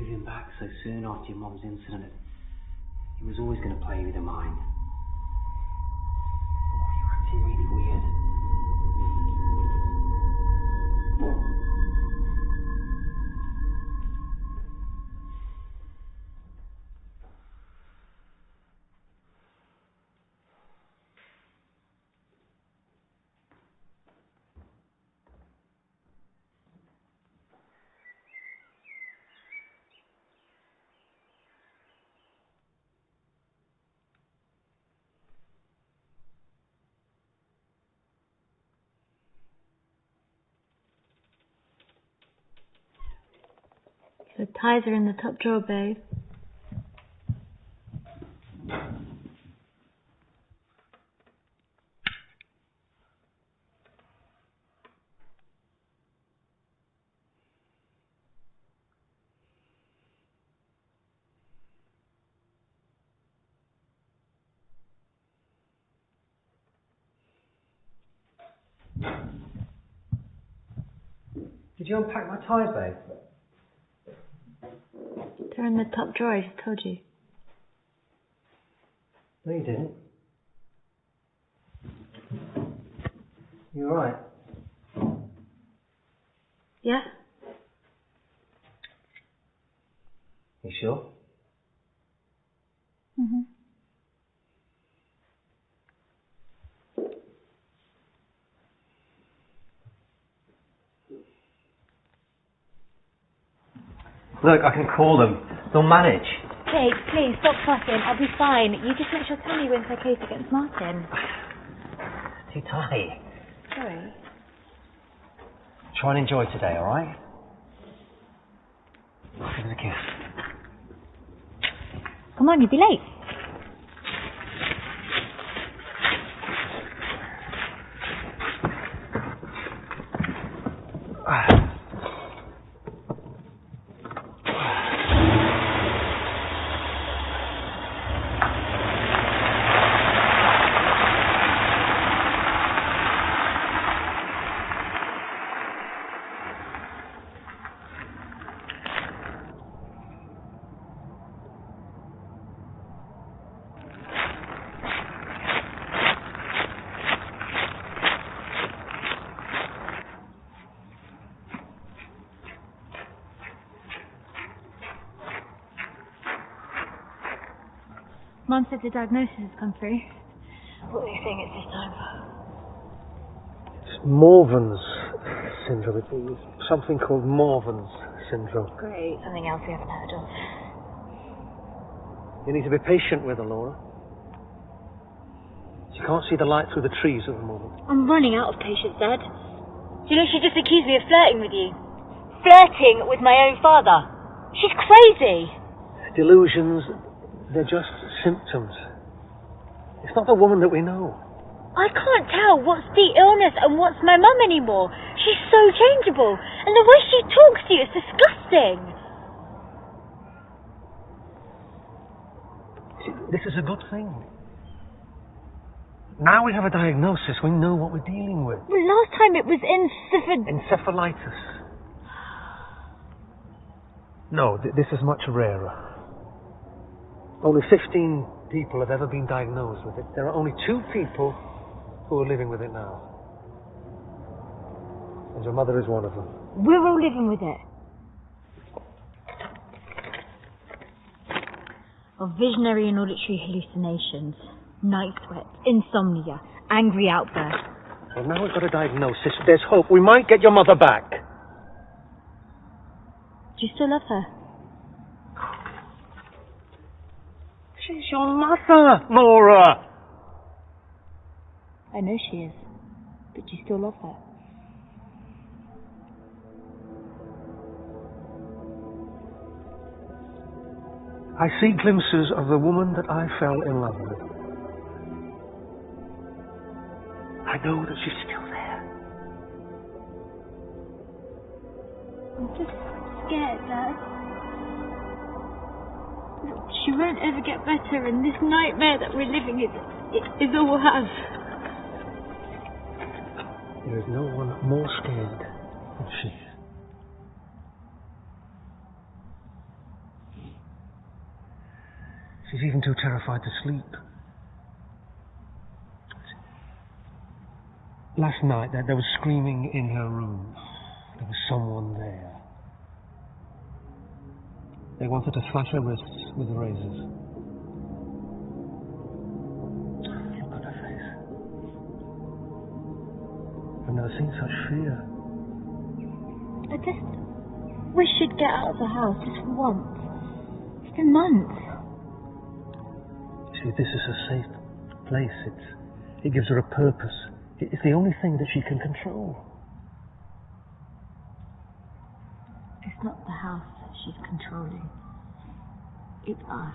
moving back so soon after your mum's incident. He was always going to play with your mind. Oh, you're acting really weird. The ties are in the top drawer, babe. Did you unpack my ties, babe? They're in the top drawer, I just told you. No, you didn't. You alright? Yeah? You sure? Mm-hmm. Look, I can call them. They'll manage. Jake, please, stop fussing. I'll be fine. You just make sure tell me when it's okay to get Martin. Too tight. Sorry. Try and enjoy today, alright? Give us a kiss. Come on, you'll be late. Mum said the diagnosis has come through. What are they saying it's this time? It's Morvan's syndrome. It's something called Morvan's syndrome. Great, something else we haven't heard of. You need to be patient with her, Laura. She can't see the light through the trees at the moment. I'm running out of patience, Dad. Do you know she just accused me of flirting with you? Flirting with my own father. She's crazy. Delusions, they're just symptoms. It's not the woman that we know. I can't tell what's the illness and what's my mum anymore. She's so changeable. And the way she talks to you is disgusting. See, this is a good thing. Now we have a diagnosis, we know what we're dealing with. Well, last time it was encephalitis. No, this is much rarer. Only 15 people have ever been diagnosed with it. There are only 2 people who are living with it now. And your mother is one of them. We're all living with it. Of visionary and auditory hallucinations, night sweats, insomnia, angry outbursts. Well, now we've got a diagnosis. There's hope. We might get your mother back. Do you still love her? She's your mother, Laura. I know she is, but you still love her. I see glimpses of the woman that I fell in love with. I know that she's still there. I'm just scared, Dad. She won't ever get better, and this nightmare that we're living is all we'll have. There is no one more scared than she is. She's even too terrified to sleep. Last night, there was screaming in her room. There was someone there. They wanted to slash her wrists with razors. Look at her face. I've never seen such fear. I just wish she'd get out of the house just for once. It's been months. See, this is a safe place. It gives her a purpose. It's the only thing that she can control. It's not the house that she's controlling. It's us.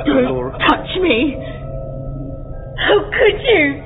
Don't touch me! How could you?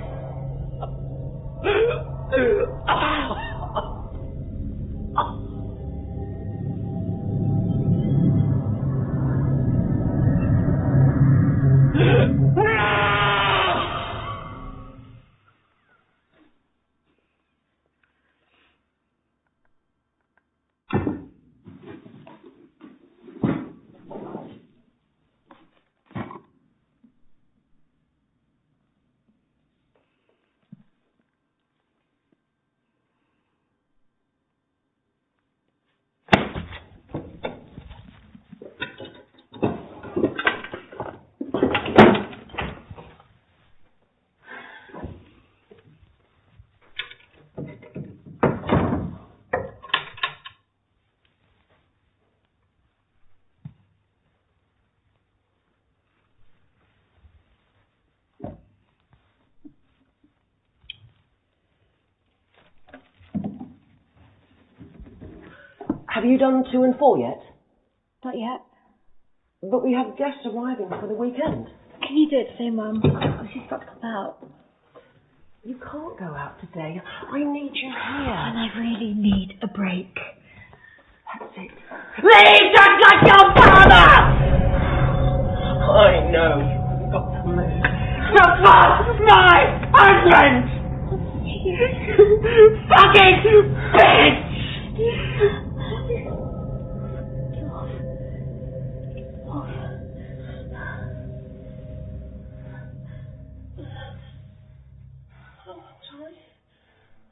Have you done 2 and 4 yet? Not yet. But we have guests arriving for the weekend. Can you do it today, Mum? Oh, she's got to come out. You can't go out today. I need you here. And I really need a break. That's it. Leave just like your father! I know. You've got to move. Your father's my husband! Fucking bitch!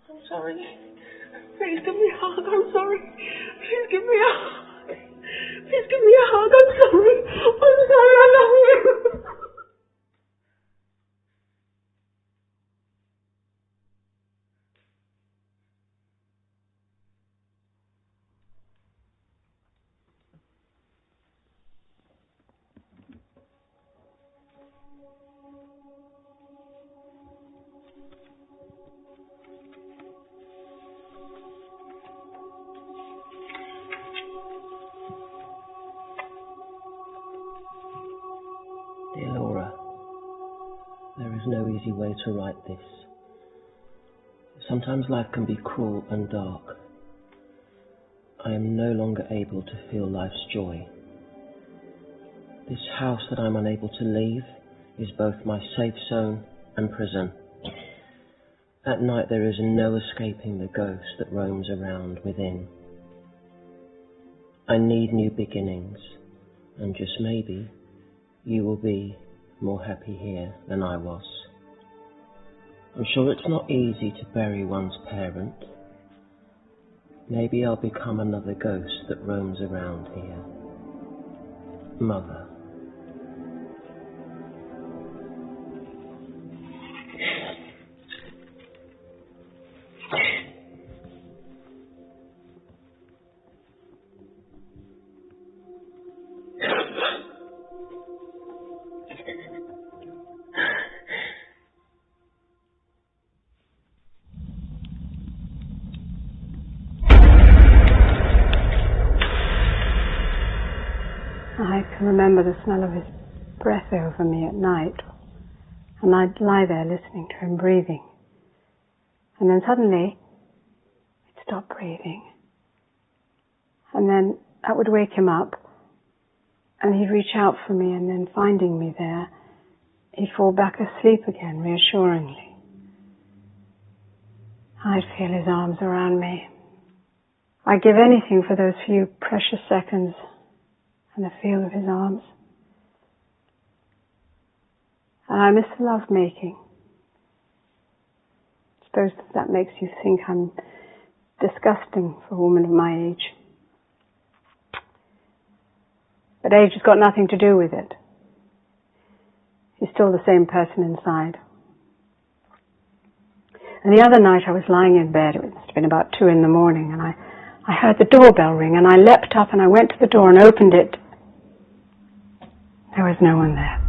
I'm sorry. Please give me a hug. I'm sorry. Please give me a hug. Please give me a hug. I'm sorry. I'm sorry. I love you. Dear Laura, there is no easy way to write this. Sometimes life can be cruel and dark. I am no longer able to feel life's joy. This house that I'm unable to leave is both my safe zone and prison. At night there is no escaping the ghost that roams around within. I need new beginnings, and just maybe you will be more happy here than I was. I'm sure it's not easy to bury one's parent. Maybe I'll become another ghost that roams around here. Mother. I can remember the smell of his breath over me at night, and I'd lie there listening to him breathing. And then suddenly, he'd stop breathing. And then that would wake him up, and he'd reach out for me, and then finding me there, he'd fall back asleep again, reassuringly. I'd feel his arms around me. I'd give anything for those few precious seconds and the feel of his arms. And I miss the love making. I suppose that makes you think I'm disgusting for a woman of my age. But age has got nothing to do with it. He's still the same person inside. And the other night I was lying in bed, it must have been about 2 a.m, and I heard the doorbell ring, and I leapt up and I went to the door and opened it. There was no one there.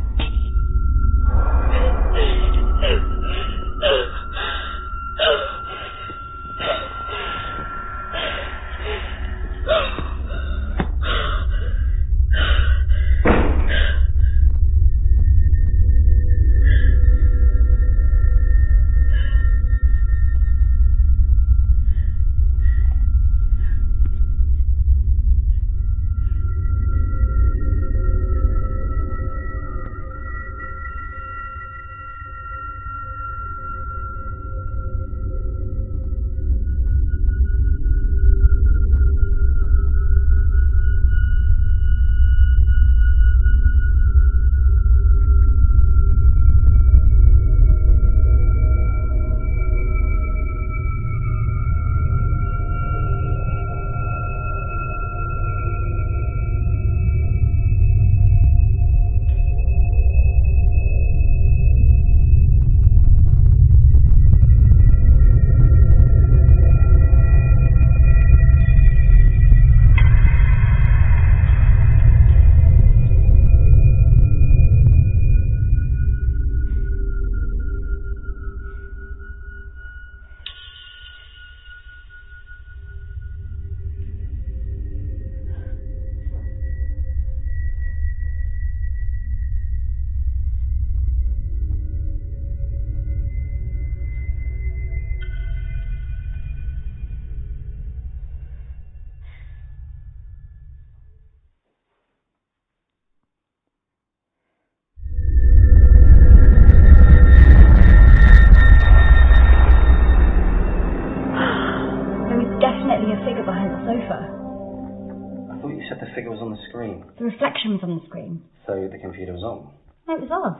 The reflection was on the screen. So the computer was on? No, it was off.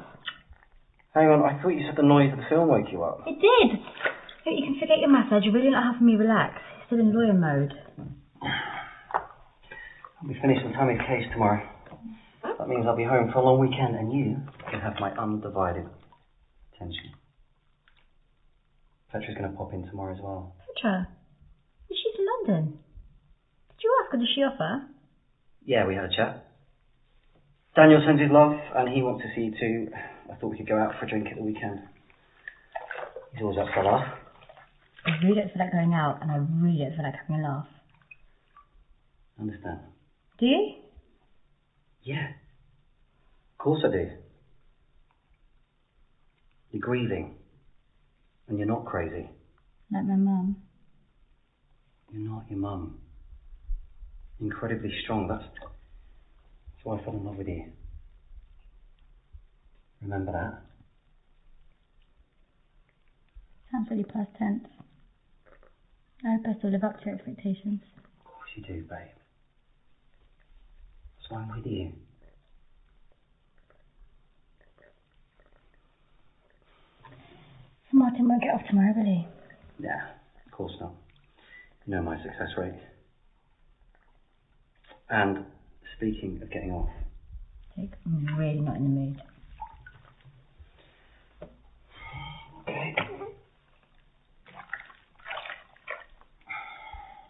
Hang on, I thought you said the noise of the film woke you up. It did. Look, you can forget your massage. You're really not helping me relax. You're still in lawyer mode. I'll be finished with Tammy's case tomorrow. That means I'll be home for a long weekend and you can have my undivided attention. Petra's going to pop in tomorrow as well. Petra? She's in London. Did you ask her? Did she offer? Yeah, we had a chat. Daniel sends his love and he wants to see you too. I thought we could go out for a drink at the weekend. He's always up for a laugh. I really don't feel like going out and I really don't feel like having a laugh. I understand. Do you? Yeah. Of course I do. You're grieving. And you're not crazy. Like my mum. You're not your mum. Incredibly strong. That's why I fell in love with you. Remember that? Sounds really past tense. I hope I still live up to your expectations. Of course you do, babe. That's why I'm with you. So Martin won't get off tomorrow, will he? Yeah, of course not. You know my success rate. And speaking of getting off. Jake, I'm really not in the mood. Okay.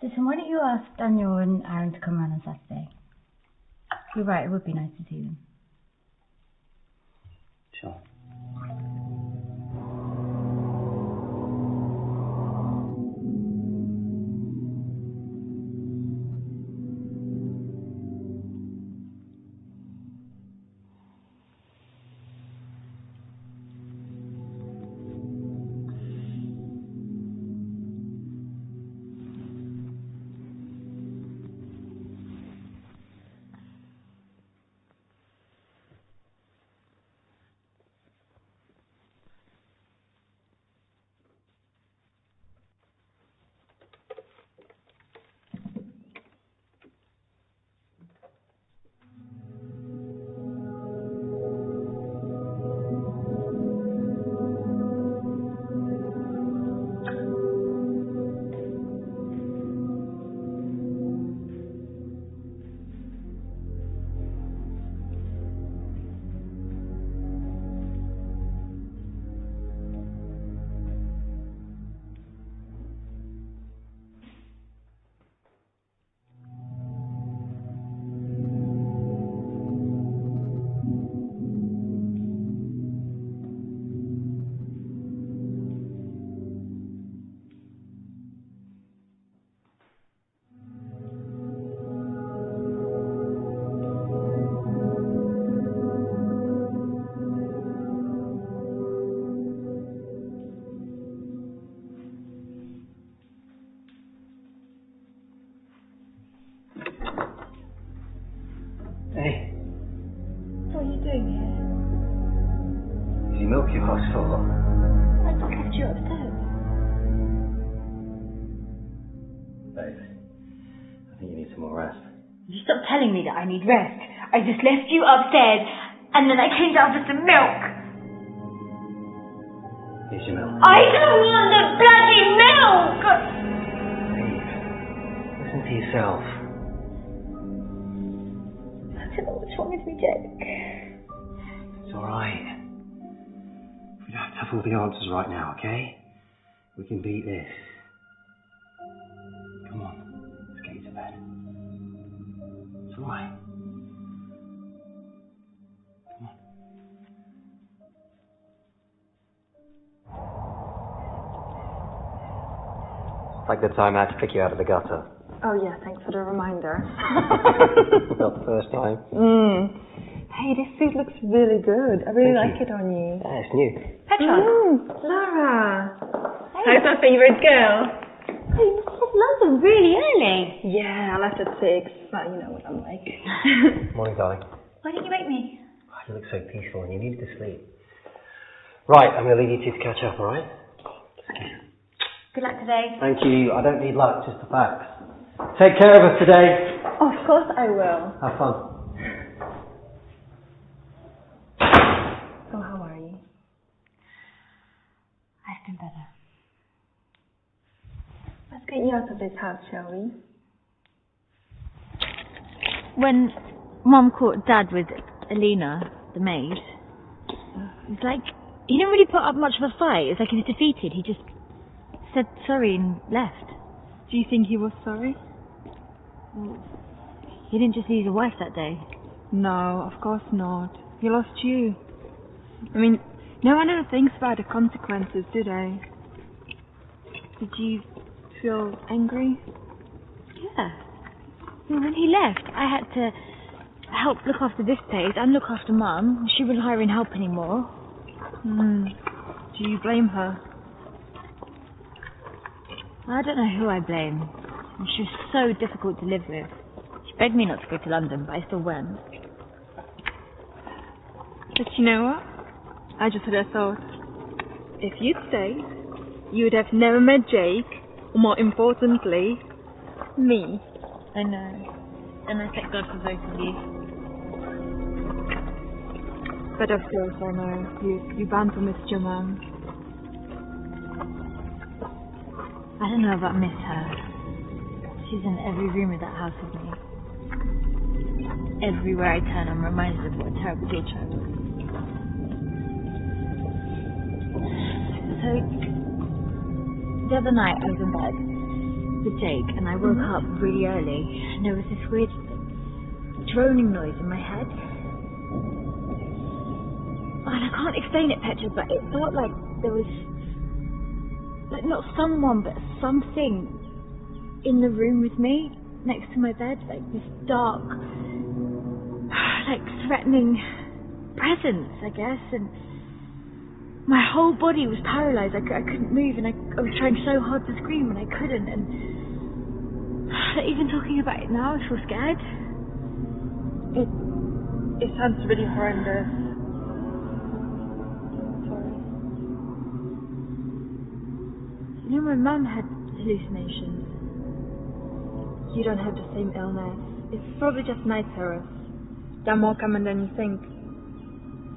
Listen, why don't you ask Daniel and Aaron to come around on Saturday? You're right, it would be nice to see them. Sure. Milk your house full. I just left you upstairs. Babe, I think you need some more rest. You stop telling me that I need rest. I just left you upstairs and then I came down for some milk. Here's your milk. I don't want the bloody milk! Babe, listen to yourself. I don't know what's wrong with me, Jake. It's alright. We don't have to have all the answers right now, okay? We can beat this. Come on, let's get you to bed. It's alright. Come on. It's like the time I had to pick you out of the gutter. Oh yeah, thanks for the reminder. Not the first time. Hey, this suit looks really good. I really Thank like it on you. Yeah, it's new. Petra. Laura. Hey. How's my favourite girl? Hey, you got off London really early. Yeah, I left at 6, but you know what I'm like. Morning, darling. Why didn't you wake me? Oh, you look so peaceful and you needed to sleep. Right, I'm going to leave you two to catch up, alright? Good luck today. Thank you. I don't need luck, just the facts. Take care of us today. Of course I will. Have fun. getting better. Let's get you out of this house, shall we? When Mum caught Dad with Alina, the maid, it's like he didn't really put up much of a fight. It's like he was defeated. He just said sorry and left. Do you think he was sorry? He didn't just lose a wife that day. No, of course not. He lost you. I mean, no one ever thinks about the consequences, do they? Did you feel angry? Yeah. When he left, I had to help look after this place and look after Mum. She wouldn't hire in help anymore. Do you blame her? I don't know who I blame. She was so difficult to live with. She begged me not to go to London, but I still went. But you know what? I just had a thought. If you'd stayed, you would have never met Jake, or more importantly, me. I know. And I thank God for both of you. But of course, I know, you bound to miss your mum. I don't know about miss her. She's in every room of that house with me. Everywhere I turn, I'm reminded of what a terrible daughter I was. So, the other night I was in bed with Jake and I woke up really early and there was this weird droning noise in my head. And I can't explain it, Petra, but it felt like there was, like, not someone, but something in the room with me, next to my bed, like this dark, like threatening presence, I guess, and my whole body was paralysed. I couldn't move, and I was trying so hard to scream, and I couldn't, and even talking about it now, I feel scared. It sounds really horrendous. Sorry. You know, my mum had hallucinations. You don't have the same illness. It's probably just night terrors. They're more common than you think.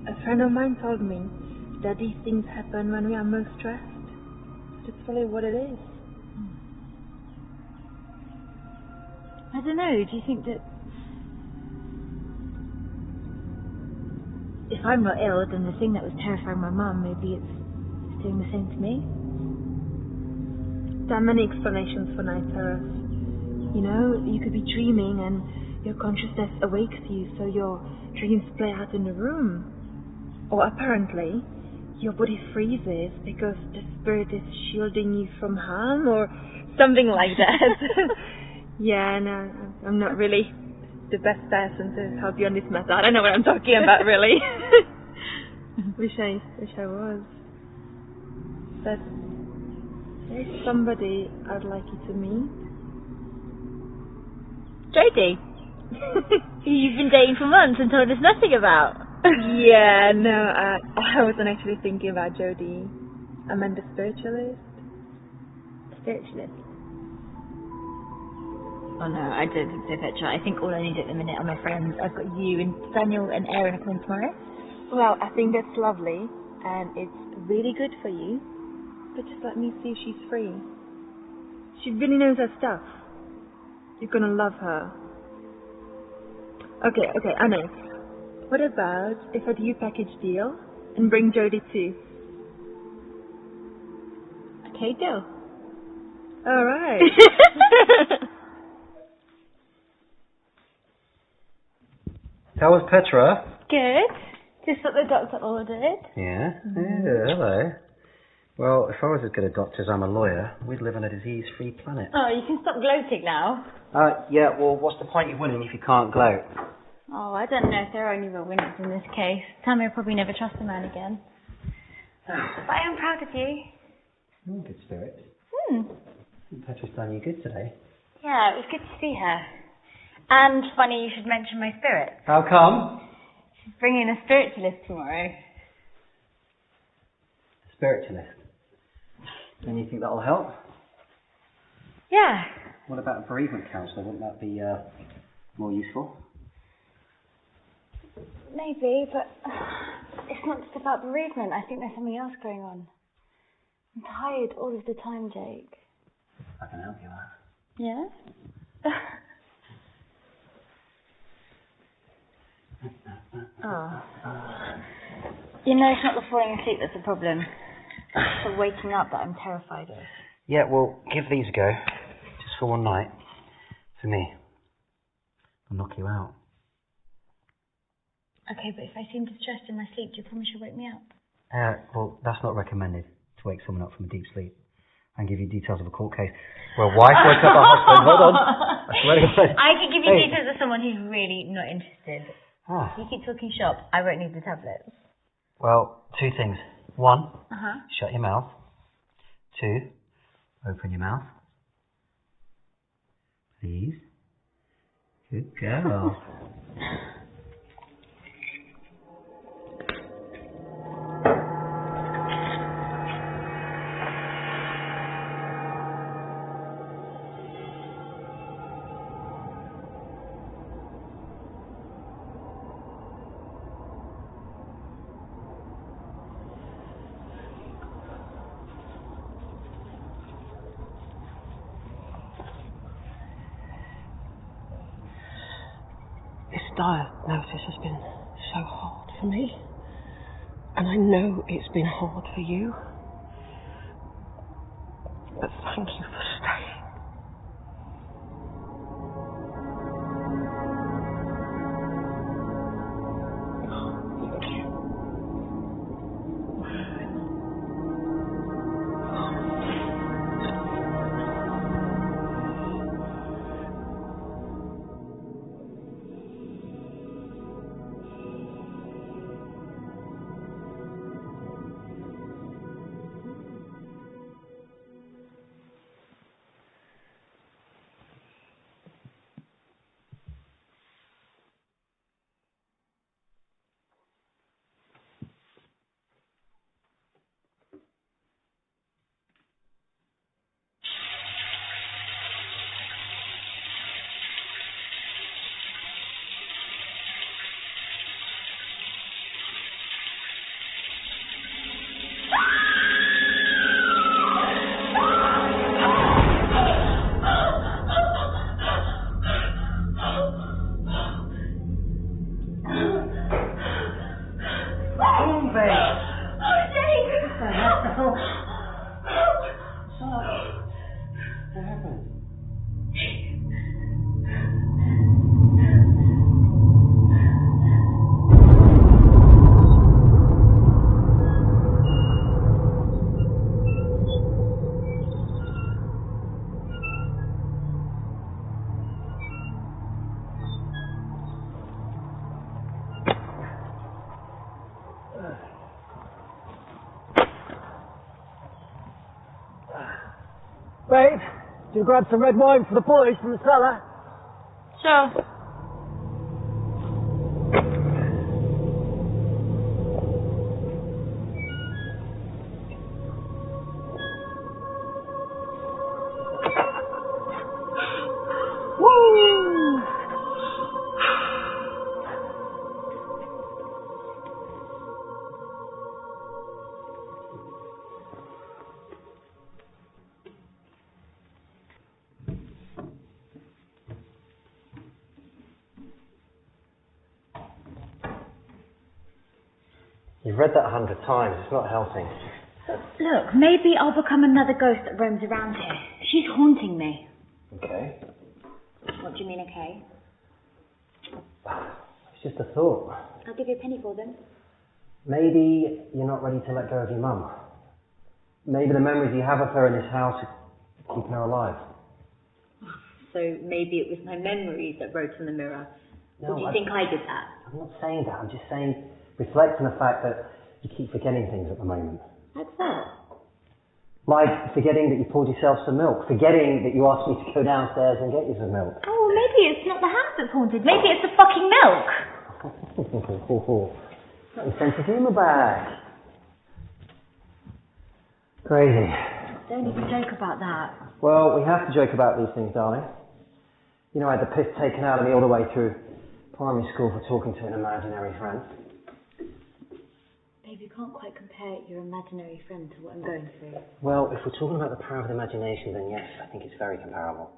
A friend of mine told me that these things happen when we are most stressed. That's probably what it is. I don't know, do you think that if I'm not ill, then the thing that was terrifying my mum, maybe it's doing the same to me? There are many explanations for night terrors. You know, you could be dreaming and your consciousness awakes you, so your dreams play out in the room. Or apparently, your body freezes because the spirit is shielding you from harm, or something like that. Yeah, no, I'm not really the best person to help you on this matter. I don't know what I'm talking about, really. wish I was. But there's somebody I'd like you to meet. Jodie, who you've been dating for months and told us nothing about. Yeah, no, I wasn't actually thinking about Jodie. I meant the spiritualist. Spiritualist? Oh no, I don't think so, Petra. I think all I need at the minute are my friends. I've got you and Daniel and Aaron coming tomorrow. Well, I think that's lovely, and it's really good for you. But just let me see if she's free. She really knows her stuff. You're gonna love her. Okay, I know. What about if I do you a package deal and bring Jodie too? Okay, deal. Alright. How was Petra? Good. Just what the doctor ordered. Yeah, hello. Well, if I was as good a doctor as I'm a lawyer, we'd live on a disease-free planet. Oh, you can stop gloating now. Yeah, well, what's the point of winning if you can't gloat? Oh, I don't know if there are any real winners in this case. Tammy will probably never trust a man again. But I am proud of you. Good spirit. Hmm. Petra's done you good today. Yeah, it was good to see her. And funny you should mention my spirit. How come? She's bringing a spiritualist tomorrow. Spiritualist. And you think that'll help? Yeah. What about a bereavement counsellor? Wouldn't that be more useful? Maybe, but it's not just about bereavement. I think there's something else going on. I'm tired all of the time, Jake. I can help you out. Yeah? Oh. You know, it's not the falling asleep that's the problem. It's the waking up that I'm terrified of. Yeah, well, give these a go. Just for one night. For me. I'll knock you out. Okay, but if I seem distressed in my sleep, do you promise you'll wake me up? Well, that's not recommended, to wake someone up from a deep sleep. And give you details of a court case where a wife wakes up her husband. Hold on. I swear to God. I can give you details of someone who's really not interested. Ah. You keep talking shop, I won't need the tablets. Well, two things. One, Uh-huh. shut your mouth. Two, open your mouth. Please. Good girl. Diagnosis has been so hard for me, and I know it's been hard for you, but thank you for staying. Thank you. Babe, do you grab some red wine for the boys from the cellar? Sure. You've read that 100 times. It's not helping. Look, maybe I'll become another ghost that roams around here. She's haunting me. Okay. What do you mean, okay? It's just a thought. I'll give you a penny for them. Maybe you're not ready to let go of your mum. Maybe the memories you have of her in this house are keeping her alive. So maybe it was my memories that wrote on the mirror. No, or do you think I did that? I'm not saying that. I'm just saying, reflect on the fact that you keep forgetting things at the moment. Like what? Like forgetting that you poured yourself some milk. Forgetting that you asked me to go downstairs and get you some milk. Oh, maybe it's not the house that's haunted. Maybe it's the fucking milk. Got your sense of humour back. Crazy. Don't even joke about that. Well, we have to joke about these things, darling. You know, I had the piss taken out of me all the way through primary school for talking to an imaginary friend. Babe, Babe, you can't quite compare your imaginary friend to what I'm going through. Well, if we're talking about the power of the imagination, then yes, I think it's very comparable.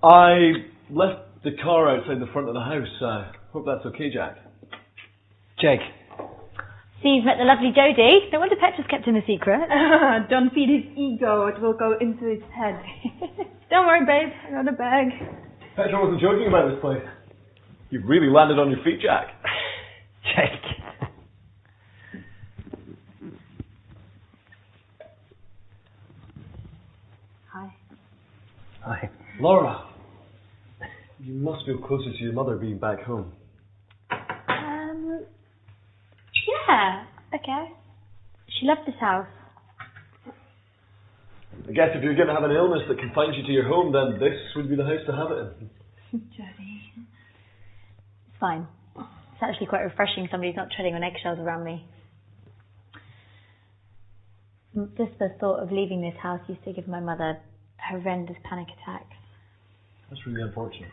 I left the car outside the front of the house. Hope that's okay, Jack. Jake. So you've met the lovely Jodie. No wonder Petra's kept him a secret. Don't feed his ego, it will go into his head. Don't worry, babe, I got a bag. Petra wasn't joking about this place. You've really landed on your feet, Jack. Jake. Hi. Hi. Laura, you must feel closer to your mother being back home. Yeah, okay. She loved this house. I guess if you're going to have an illness that confines you to your home, then this would be the house to have it in. Jodie. It's fine. It's actually quite refreshing somebody's not treading on eggshells around me. Just the thought of leaving this house used to give my mother horrendous panic attacks. That's really unfortunate.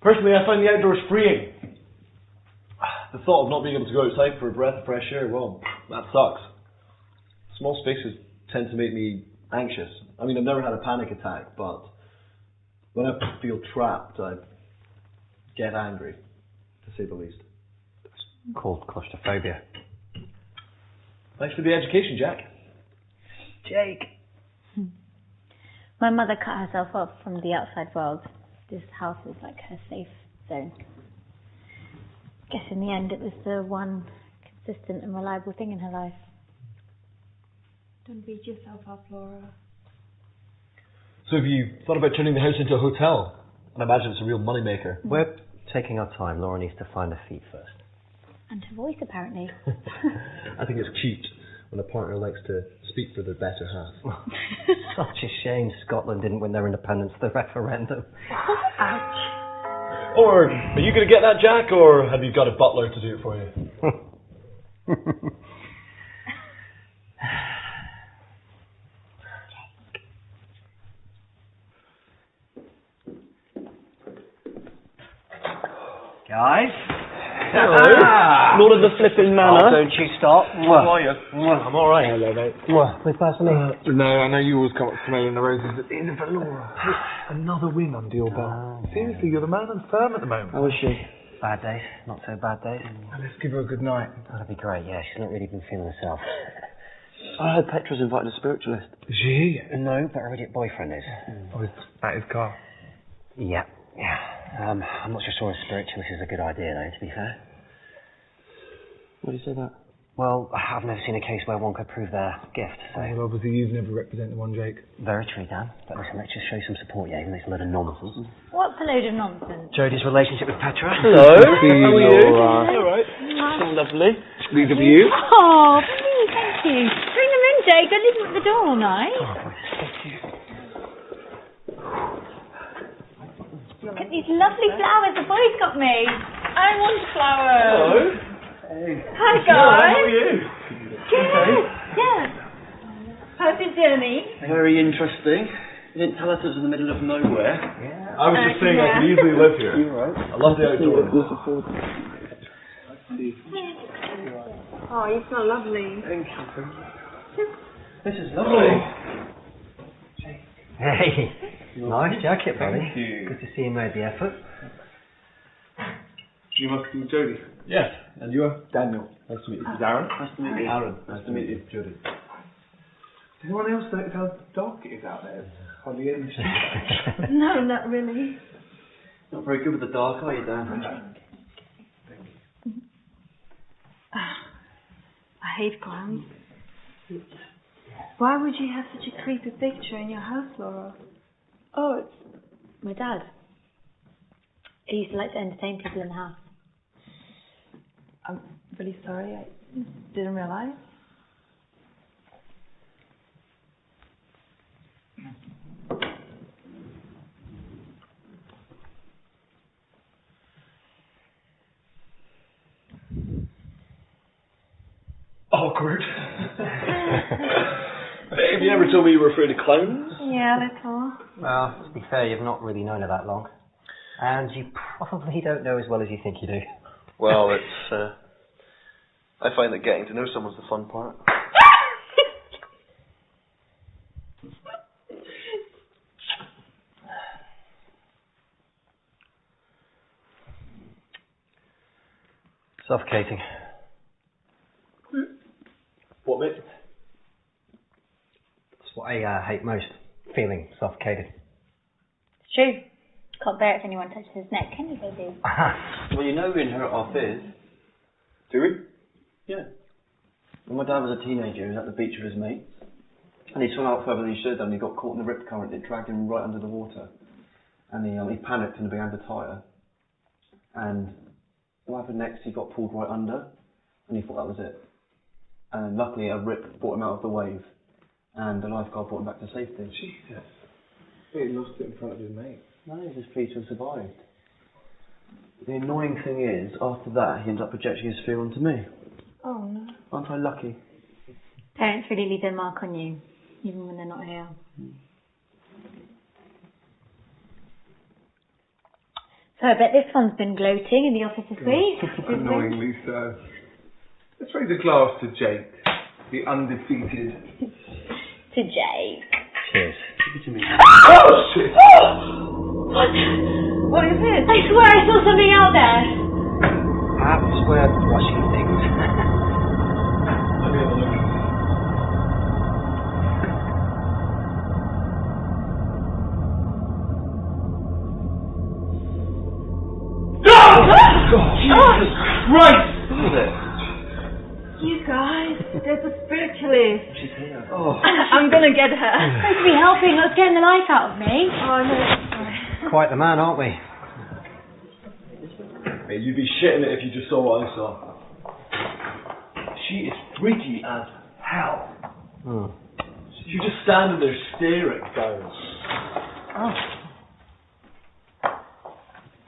Personally, I find the outdoors freeing. The thought of not being able to go outside for a breath of fresh air, well, that sucks. Small spaces tend to make me anxious. I mean, I've never had a panic attack, but when I feel trapped, I get angry, to say the least. It's called claustrophobia. Thanks for the education, Jack. Jake. My mother cut herself off from the outside world. This house was like her safe zone. I guess in the end it was the one consistent and reliable thing in her life. Don't beat yourself up, Laura. So have you thought about turning the house into a hotel? I imagine it's a real moneymaker. We're taking our time. Laura needs to find her feet first. And her voice, apparently. I think it's cute when a partner likes to speak for their better half. Such a shame Scotland didn't win their independence at the referendum. Ouch. Or are you going to get that, Jack, or have you got a butler to do it for you? Guys? Hello. Not of the flipping manner. Oh, don't you stop. How are you? I'm alright. Hello, mate. Where's Pastor me? No, I know you always come up smelling the roses at the end of it, Laura. Another win under your belt. Seriously, you're the man on firm at the moment. How is she? Bad days, not so bad days. Let's give her a good night. That'd be great, yeah. She's not really been feeling herself. I heard Petra's invited a spiritualist. Is she? No, but her idiot boyfriend is. Oh, is that his car? Yeah. I'm not so sure a spiritualist is a good idea, though, to be fair. Why do you say that? Well, I've never seen a case where one could prove their gift, so... Well, obviously you've never represented one, Jake. Very true, Dan. But listen, let's just show some support, yeah, even though it's a load of nonsense. What's a load of nonsense? Jodie's relationship with Petra. Hello. How are you? You alright? So lovely. These of you. Oh, please, thank you. Bring them in, Jake. Don't leave them at the door all night. Thank you. Look at these lovely flowers the boys got me. I want flowers. Hello. Hey. Hi, guys. How are you? Good. Yeah. How's your journey? Very interesting. You didn't tell us it was in the middle of nowhere. I was just saying I could easily live here. You're right. I love the outdoors. Oh, you smell lovely. Thank you. This is lovely. Hey, nice jacket, buddy. Thank you. Good to see you made the effort. You must be Jodie. Yes. And you're Daniel. Nice to meet you. Is Aaron? Nice to meet you. Aaron. Nice to meet you. Jodie. Does anyone else notice how dark it is out there? Hardly any shade. No, not really. Not very good with the dark, are you, Dan? I hate clowns. Why would you have such a creepy picture in your house, Laura? Oh, it's my dad. I used to like to entertain people in the house. I'm really sorry, I didn't realise. Awkward. Have you ever told me you were afraid of clowns? Yeah, a little. Well, to be fair, you've not really known her that long. And you probably don't know as well as you think you do. Well, it's, I find that getting to know someone's the fun part. Suffocating. What bit? That's what I hate most. Feeling suffocated. It's true. Can't bear it if anyone touches his neck, can you, baby? Well, you know we inherit our fears. Do we? Yeah. When my dad was a teenager, he was at the beach with his mates. And he swam out further than he should have done. He got caught in the rip current. It dragged him right under the water. And he panicked and began to tire. And what happened next, he got pulled right under. And he thought that was it. And luckily a rip brought him out of the wave. And the lifeguard brought him back to safety. Jesus. He lost it in front of his mate. No, he was pleased to have survived. The annoying thing is, after that, he ended up projecting his fear onto me. Oh no. Aren't I lucky? Parents really leave their mark on you, even when they're not here. So I bet this one's been gloating in the office this week. Annoyingly so. Let's raise a glass to Jake, the undefeated. To Jake. Cheers. Oh shit! What is it? I swear I saw something out there. Perhaps we're watching things. Let me have a look. Jesus Christ! What is it? You guys, there's a spiritualist. She's here. Oh. I'm gonna get her. Supposed to be helping, not getting the life out of me. Oh no, sorry. Quite the man, aren't we? Hey, you'd be shitting it if you just saw what I saw. She is freaky as hell. She's just standing there staring down. Oh.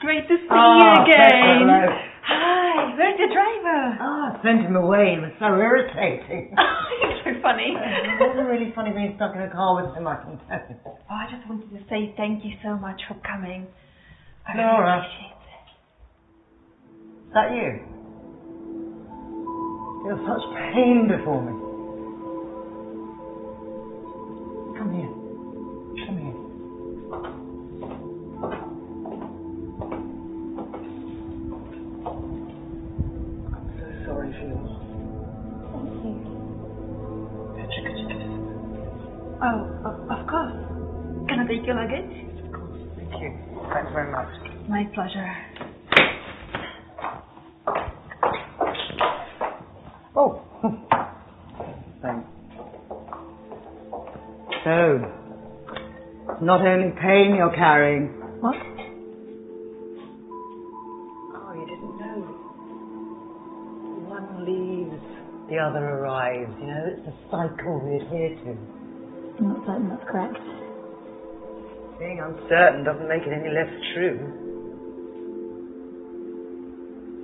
Great to see you again. Hello. Hi, where's the driver? I sent him away. He was so irritating. It's so funny. It wasn't really funny being stuck in a car with him, I can tell you. Oh, I just wanted to say thank you so much for coming. I really Laura. appreciate it. Is that you? You're such pain before me. Come here. Come here. I'm so sorry for your loss. Thank you. Petra, could you kiss me? Oh, of course. Can I take your luggage? Of course. Thank you. Thanks very much. My pleasure. Oh. Thanks. So, not only pain you're carrying. What? Oh, you didn't know. One leaves, the other arrives. You know, it's a cycle we adhere to. I'm not certain that's correct. Being uncertain doesn't make it any less true.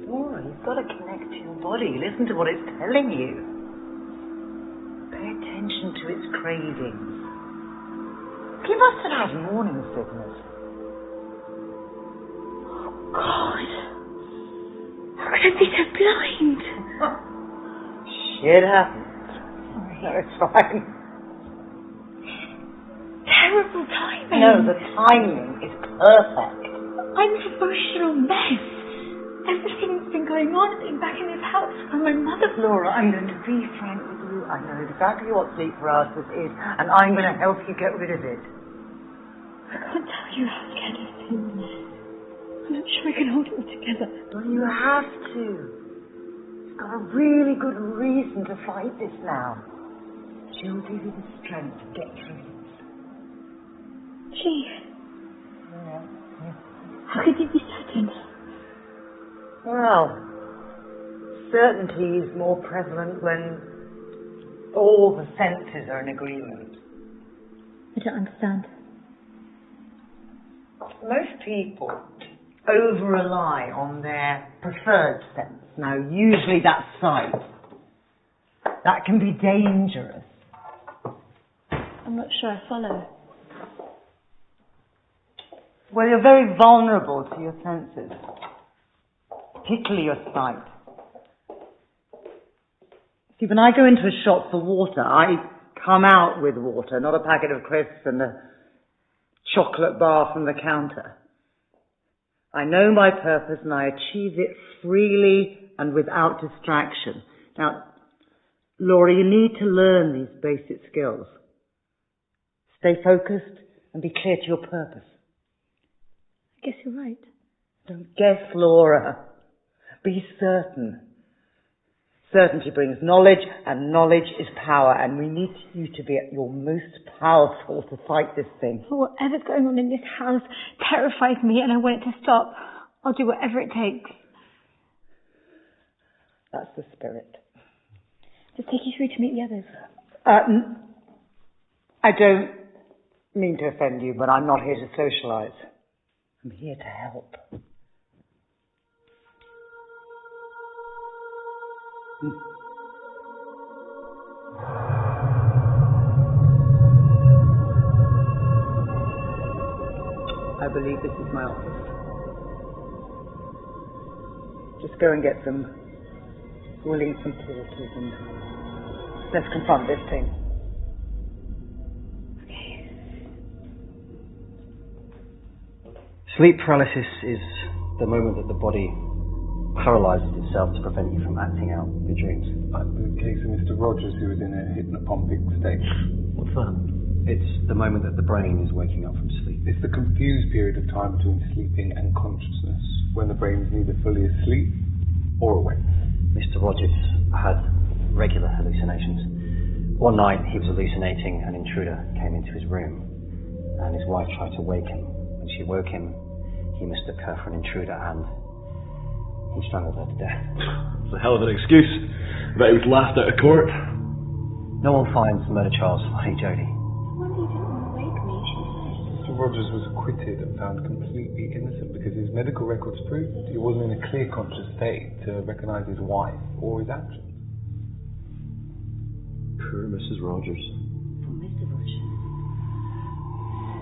Laura, you've got to connect to your body. Listen to what it's telling you. Pay attention to its cravings. You must have had morning sickness. God. How could I be so blind? Shit happens. No, it's fine. Terrible timing. No, the timing is perfect. I'm an emotional mess. Everything that's been going on, being back in this house, and my mother. Laura, I'm going to be frank with you. I know exactly what sleep paralysis is, and I'm going to help you get rid of it. I can't tell you how scared I've been. I'm not sure I can hold it all together. Well, you have to. You've got a really good reason to fight this now. She'll give you the strength to get through this. She. Yeah. How could you be certain? Well, certainty is more prevalent when all the senses are in agreement. I don't understand. Most people over-rely on their preferred sense. Now, usually that's sight. That can be dangerous. I'm not sure I follow. Well, you're very vulnerable to your senses, particularly your sight. See, when I go into a shop for water, I come out with water, not a packet of crisps and a chocolate bar from the counter. I know my purpose and I achieve it freely and without distraction. Now, Laura, you need to learn these basic skills. Stay focused and be clear to your purpose. I guess you're right. Don't guess, Laura. Be certain. Certainty brings knowledge, and knowledge is power, and we need you to be at your most powerful to fight this thing. Whatever's going on in this house terrifies me, and I want it to stop. I'll do whatever it takes. That's the spirit. Just take you through to meet the others. I don't mean to offend you, but I'm not here to socialise. I'm here to help. I believe this is my office. Just go and get some willing supporters and let's confront this thing. Sleep paralysis is the moment that the body paralyses itself to prevent you from acting out your dreams. Like the case of Mr. Rogers, who was in a hypnopompic state. What's that? It's the moment that the brain is waking up from sleep. It's the confused period of time between sleeping and consciousness, when the brain is neither fully asleep or awake. Mr. Rogers had regular hallucinations. One night he was hallucinating an intruder came into his room and his wife tried to wake him. When she woke him, he mistook her for an intruder and he strangled her to death. It's a hell of an excuse. But he was laughed out of court. No one finds murder trials funny, Jodie. Why you didn't want to wake me? She said. Mr. Rogers was acquitted and found completely innocent because his medical records proved he wasn't in a clear conscious state to recognise his wife or his actions. Poor Mrs. Rogers. Oh, Mr. Rogers.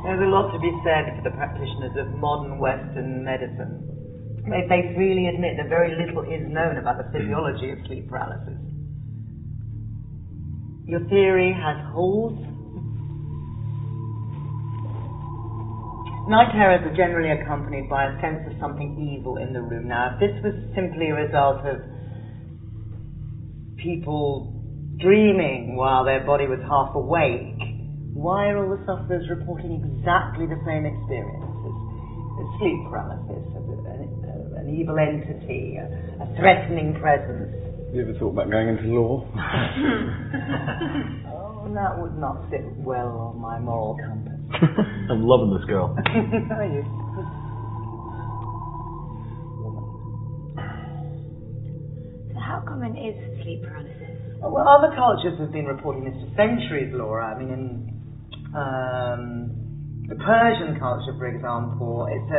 There's a lot to be said for the practitioners of modern Western medicine. They freely admit that very little is known about the physiology of sleep paralysis. Your theory has holes. Night terrors are generally accompanied by a sense of something evil in the room. Now, if this was simply a result of people dreaming while their body was half awake, why are all the sufferers reporting exactly the same experiences? Sleep paralysis, an evil entity, a threatening presence. You ever thought about going into law? Oh, that would not sit well on my moral compass. I'm loving this girl. Are you? So how common is sleep paralysis? Well, other cultures have been reporting this for centuries, Laura. I mean, in the Persian culture, for example, it's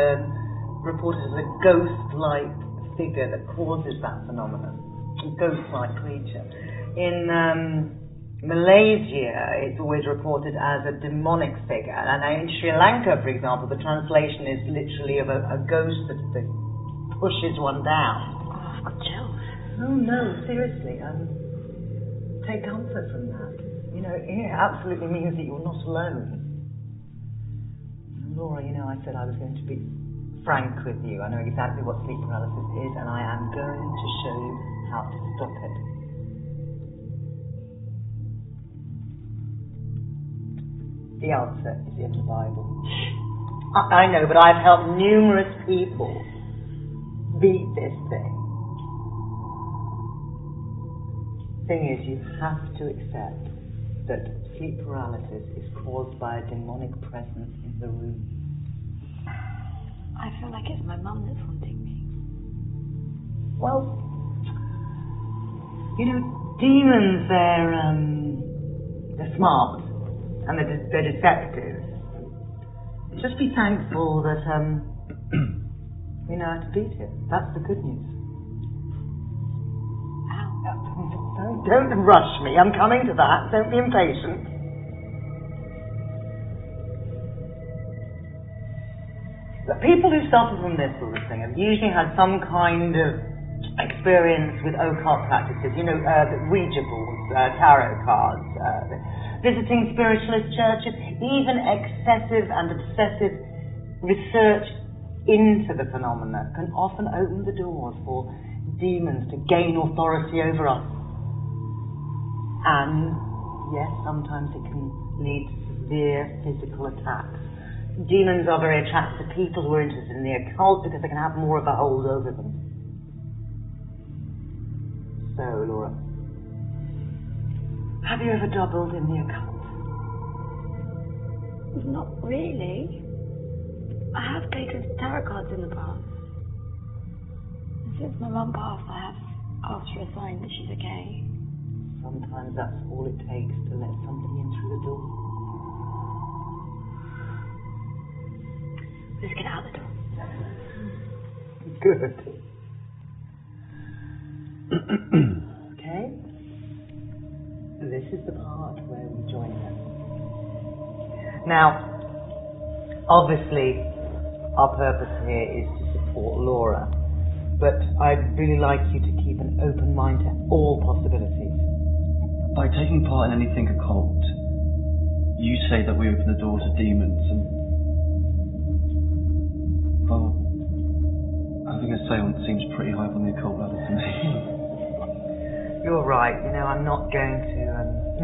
reported as a ghost-like figure that causes that phenomenon. A ghost-like creature. In Malaysia, it's always reported as a demonic figure. And in Sri Lanka, for example, the translation is literally of a ghost that pushes one down. Oh, I've got chills. Oh, no, seriously. Take comfort from that. You know, it absolutely means that you're not alone. Laura, you know, I said I was going to be frank with you. I know exactly what sleep paralysis is, and I am going to show you how to stop it. The answer is in the Bible. I know, but I've helped numerous people beat this thing. Thing is, you have to accept that sleep paralysis is caused by a demonic presence in the room. I feel like it's my mum that's haunting me. Well, you know, demons, they're smart and they're deceptive. Just be thankful that we know how to beat it. That's the good news. Don't rush me. I'm coming to that. Don't be impatient. The people who suffer from this sort of thing have usually had some kind of experience with occult practices. You know, the Ouija boards, tarot cards, visiting spiritualist churches, even excessive and obsessive research into the phenomena can often open the doors for demons to gain authority over us. And yes, sometimes it can lead to severe physical attacks. Demons are very attracted to people who are interested in the occult because they can have more of a hold over them. So, Laura, have you ever dabbled in the occult? Not really. I have played with tarot cards in the past. And since my mum passed, I have asked for a sign that she's okay. Sometimes that's all it takes to let somebody in through the door. Let's get out the door. Good. Okay. This is the part where we join her. Now, obviously, our purpose here is to support Laura, but I'd really like you to keep an open mind to all possibilities. By taking part in anything occult, you say that we open the door to demons, and well, having a seance seems pretty high on the occult ladder to me. You're right. You know, I'm not going to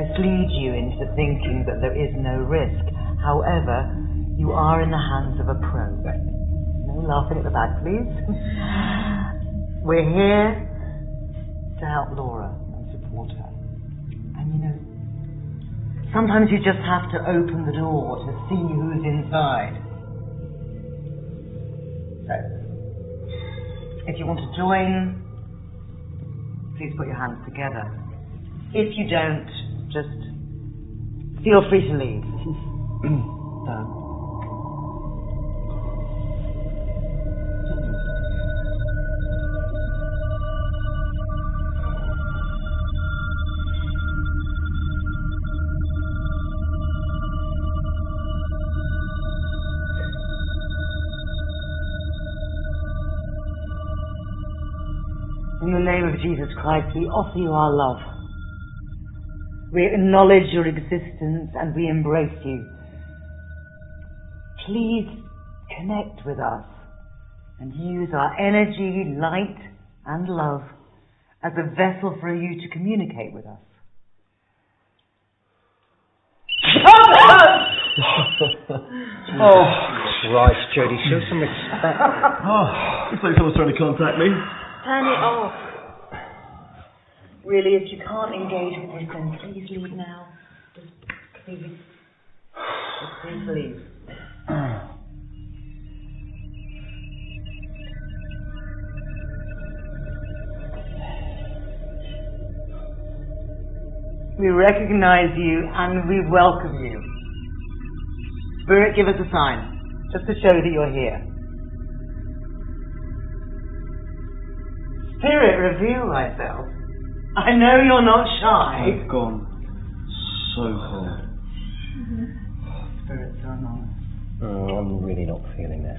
mislead you into thinking that there is no risk. However, you are in the hands of a pro. No laughing at the back, please. We're here to help Laura and support her. And you know, sometimes you just have to open the door to see who's inside. So, if you want to join, please put your hands together. If you don't, just feel free to leave. In the name of Jesus Christ, we offer you our love. We acknowledge your existence and we embrace you. Please connect with us and use our energy, light, and love as a vessel for you to communicate with us. Oh, Christ, Jodie, show some respect. Looks like someone's trying to contact me. Turn it off. Really, if you can't engage with this, then please leave now. Just please. Just please leave. We recognize you and we welcome you. Spirit, give us a sign, just to show that you're here. Spirit, reveal thyself. I know you're not shy. I've gone so hard. Spirits are not. I'm really not feeling it.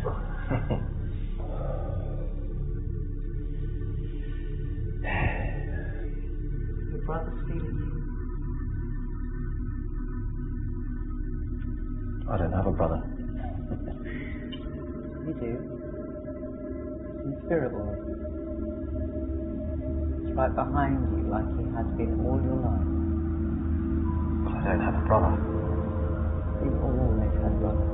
Your brother's feeling you. I don't have a brother. You do. In spirit world. It's right behind you, like he has been all your life. I don't have a brother. You've always had a brother.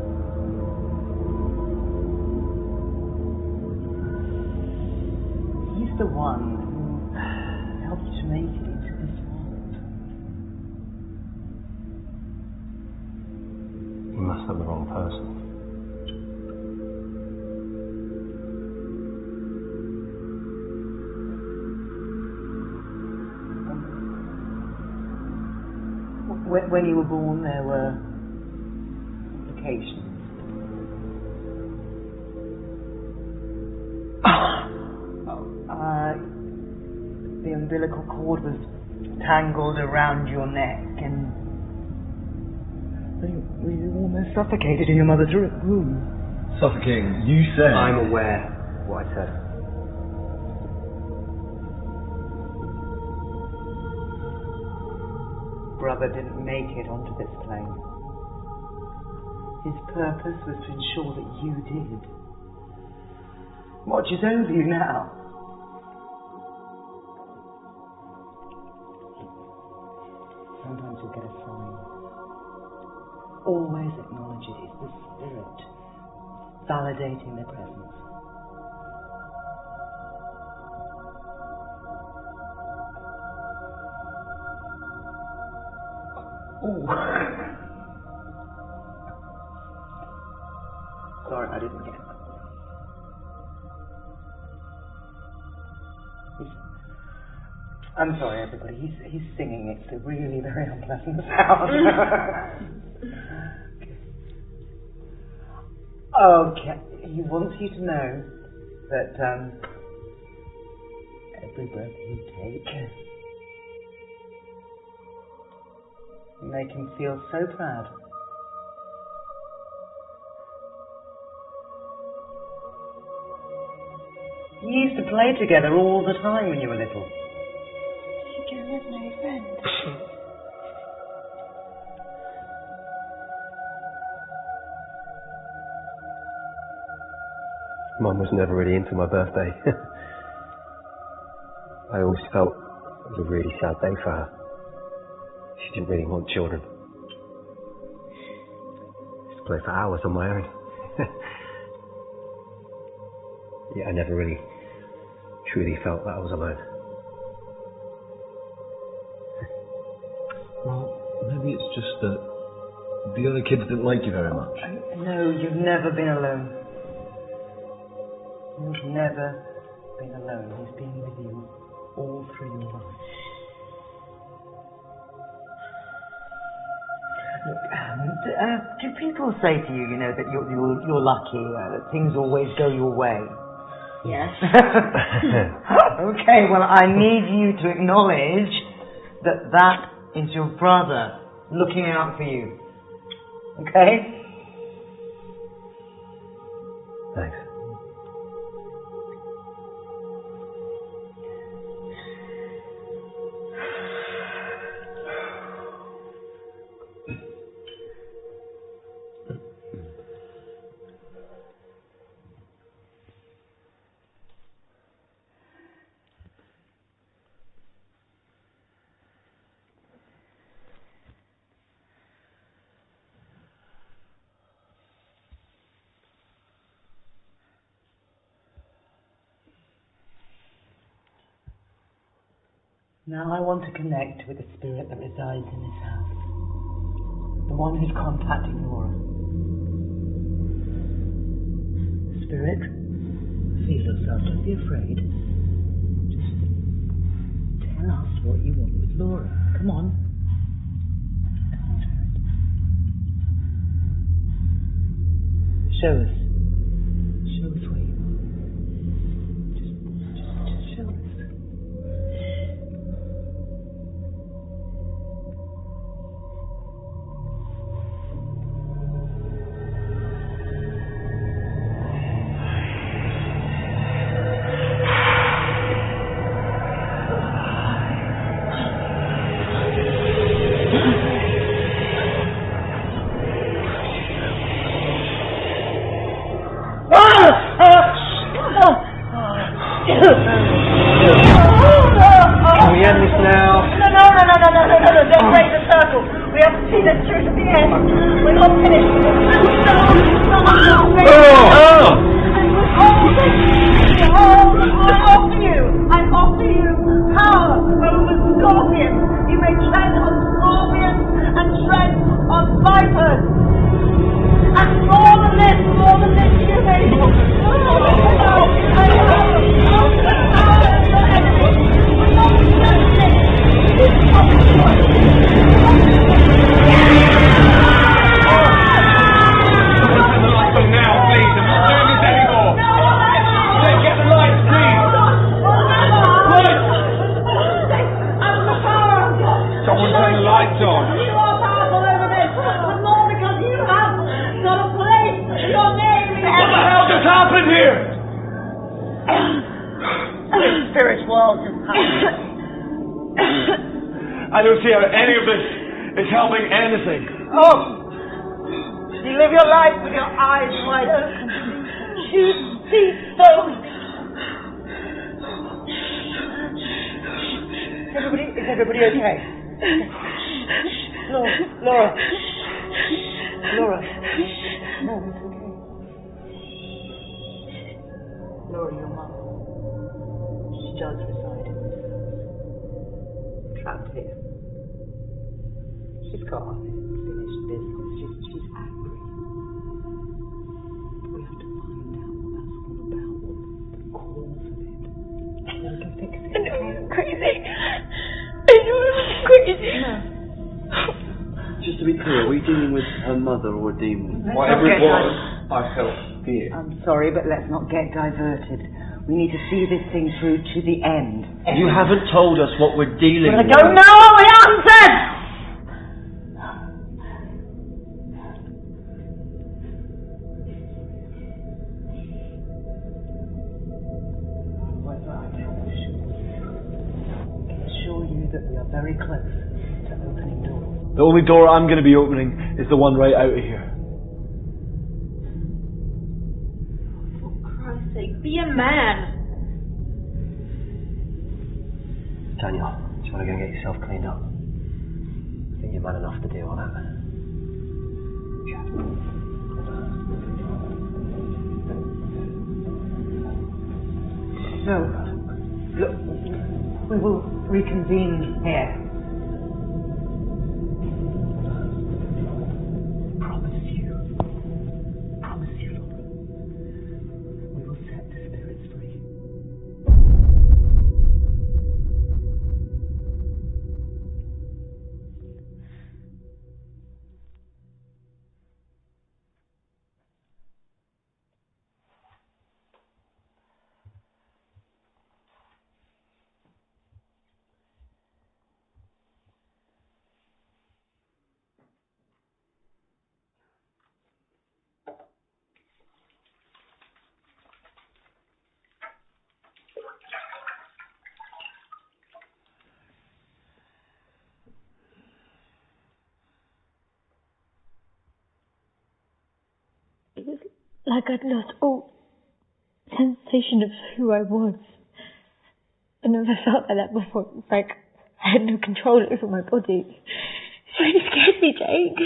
He's the one who helped you to make it into this world. You must have the wrong person. When you were born, there were complications. The umbilical cord was tangled around your neck, and were you almost suffocated in your mother's room? Suffocating? You said. I'm aware of what I said. Brother didn't make it onto this plane. His purpose was to ensure that you did. Watch is over you now. Sometimes you'll get a sign. Always acknowledge it. It's the spirit validating their presence. Oh. Sorry, I didn't get that. I'm sorry, everybody. He's singing. It's a really very unpleasant sound. Okay. He wants you to know that every breath you take, you make him feel so proud. You used to play together all the time when you were little. You're an ordinary friend. Mum was never really into my birthday. I always felt it was a really sad day for her. She didn't really want children. I used to play for hours on my own. Yeah, I never really truly felt that I was alone. Well, maybe it's just that the other kids didn't like you very much. No, you've never been alone. You've never been alone. He's been with you all through your life. Look, do people say to you, you know, that you're lucky, that things always go your way? Yes. Okay, well, I need you to acknowledge that that is your brother looking out for you. Okay? Thanks. Now I want to connect with the spirit that resides in this house. The one who's contacting Laura. Spirit, feel yourself, don't be afraid. Just tell us what you want with Laura. Come on. Come on, Spirit. Show us. Show us where you are. Just show us. Can we end this now? No, don't break the circle. We have to see this through to the end. We're not finished. I offer you power over scorpions. You may tread on scorpions and tread on vipers. And more than this, you may lights on. You are powerful over this, but more because you have got a place, your name is... What the hell just happened here? The spirit world just happened. I don't see how any of this is helping anything. Oh! You live your life with your eyes wide open. You see those. Is everybody okay? Laura. No, it's okay. Laura, your mum. She does reside in this house. Trapped here. She's got unfinished business. She's angry. We have to find out what that's all about, what's the cause of it. And then we can fix it. I know I'm crazy. I know I'm crazy. No. Just to be clear, are we dealing with her mother or a demon? Whatever it was, I felt fear. I'm sorry, but let's not get diverted. We need to see this thing through to the end. You haven't told us what we're dealing But I with. don't know what we answered! That we are very close to opening doors. The only door I'm going to be opening is the one right out of here. For Christ's sake, be a man. Daniel, do you want to go and get yourself cleaned up? I think you're man enough to deal with that. So, look, we will reconvene here. Promise you, Laura. We will set the spirits free. It was like I'd lost all sensation of who I was. I never felt like that before. It was like I had no control over my body. It really scared me, Jake.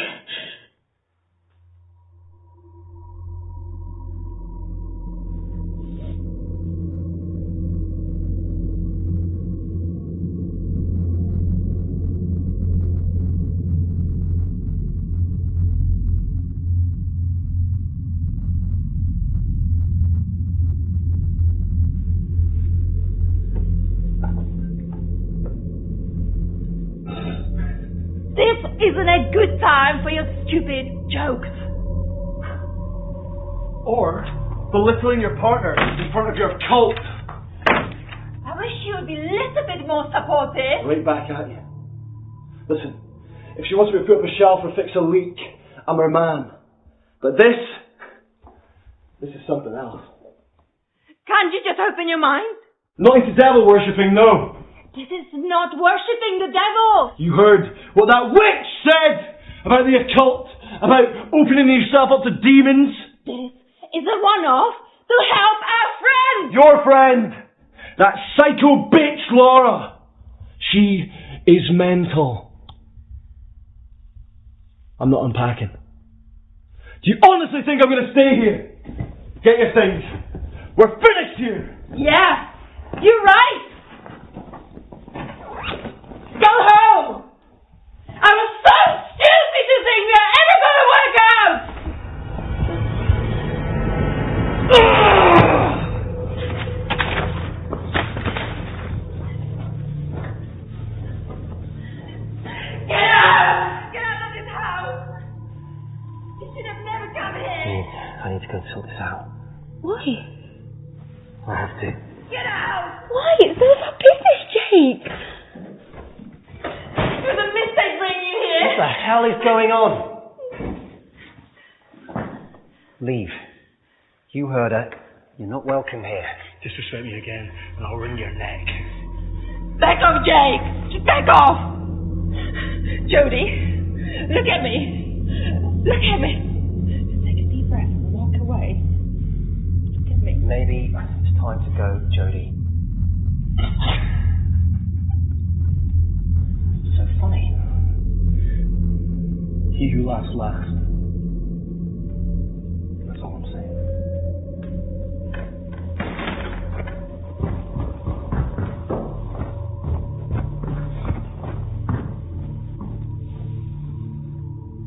Isn't a good time for your stupid jokes. Or belittling your partner in front of your cult. I wish you would be a little bit more supportive. Right back at you. Listen, if she wants me to put up a shelf or fix a leak, I'm her man. But this is something else. Can't you just open your mind? Not into devil worshipping, no. This is not worshipping the devil. You heard what that witch said about the occult, about opening yourself up to demons. This is a one-off to help our friend. Your friend, that psycho bitch Laura. She is mental. I'm not unpacking. Do you honestly think I'm going to stay here? Get your things. We're finished here. Yeah, you're right. Go home! I was so stupid to think we are ever going to work out! Get out! Get out of this house! You should have never come here! I need to go and sort this out. Why? I have to. Get out! Why? It's none of our business, Jake. It was a mistake bringing you hell is going on? Leave. You heard her. You're not welcome here. Disrespect me again, and I'll wring your neck. Back off, Jake! Just back off! Jody, look at me! Look at me! Just take a deep breath and walk away. Look at me. Maybe it's time to go, Jody. So funny. He who laughs last. That's all I'm saying.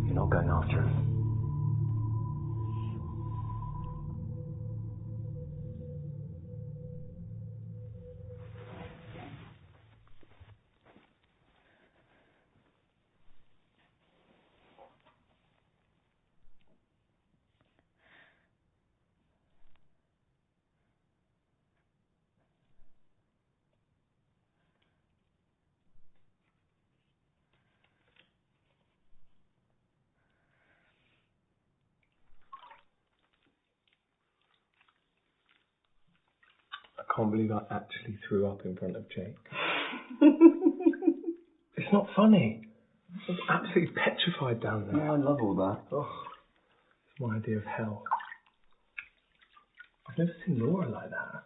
You're not going after him. I can't believe I actually threw up in front of Jake. It's not funny. I was absolutely petrified down there. Yeah, I love all that. Oh, it's my idea of hell. I've never seen Laura like that.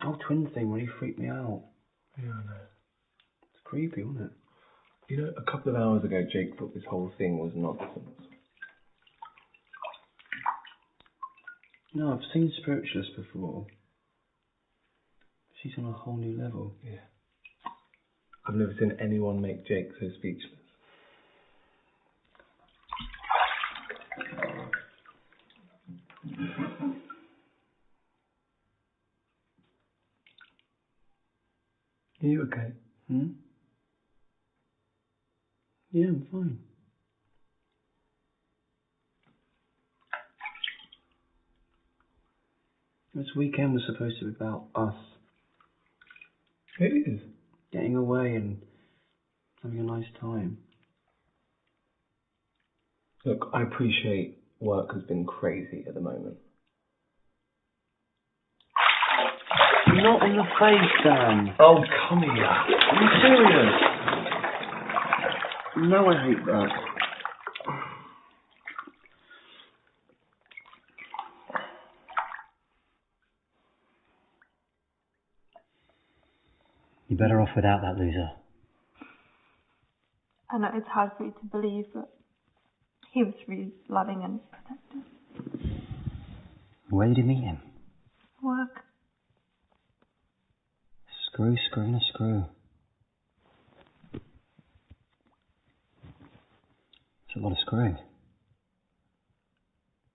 The whole twin thing really freaked me out. Yeah, I know. It's creepy, wasn't it? You know, a couple of hours ago, Jake thought this whole thing was nonsense. No, I've seen spiritualists before. She's on a whole new level. Yeah. I've never seen anyone make Jake so speechless. Are you okay? Yeah, I'm fine. This weekend was supposed to be about us. It is. Getting away and having a nice time. Look, I appreciate work has been crazy at the moment. Not in the face, Dan. Oh, come here. I'm serious. No, I hate that. You're better off without that loser. I know it's hard for you to believe, but he was really loving and protective. Where did you meet him? Work. Screw, and a screw. It's a lot of screwing.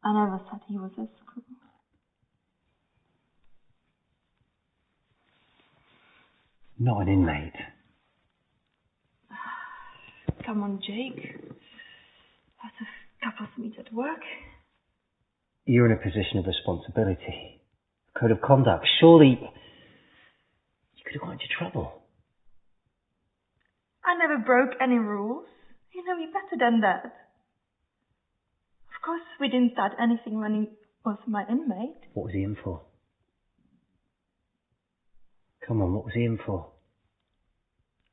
I never said he was a screw. Not an inmate. Come on, Jake. Lots of couples meet at work. You're in a position of responsibility. Code of conduct. Surely you could have got into trouble. I never broke any rules. You know me better than that. Of course, we didn't start anything when he was my inmate. What was he in for? Come on, what was he in for?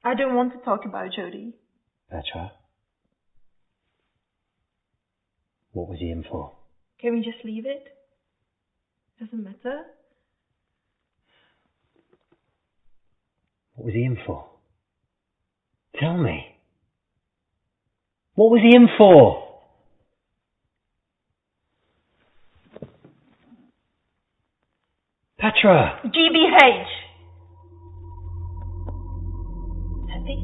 I don't want to talk about Jody. Petra? What was he in for? Can we just leave it? Doesn't matter. What was he in for? Tell me. What was he in for? Petra! GBH! Happy?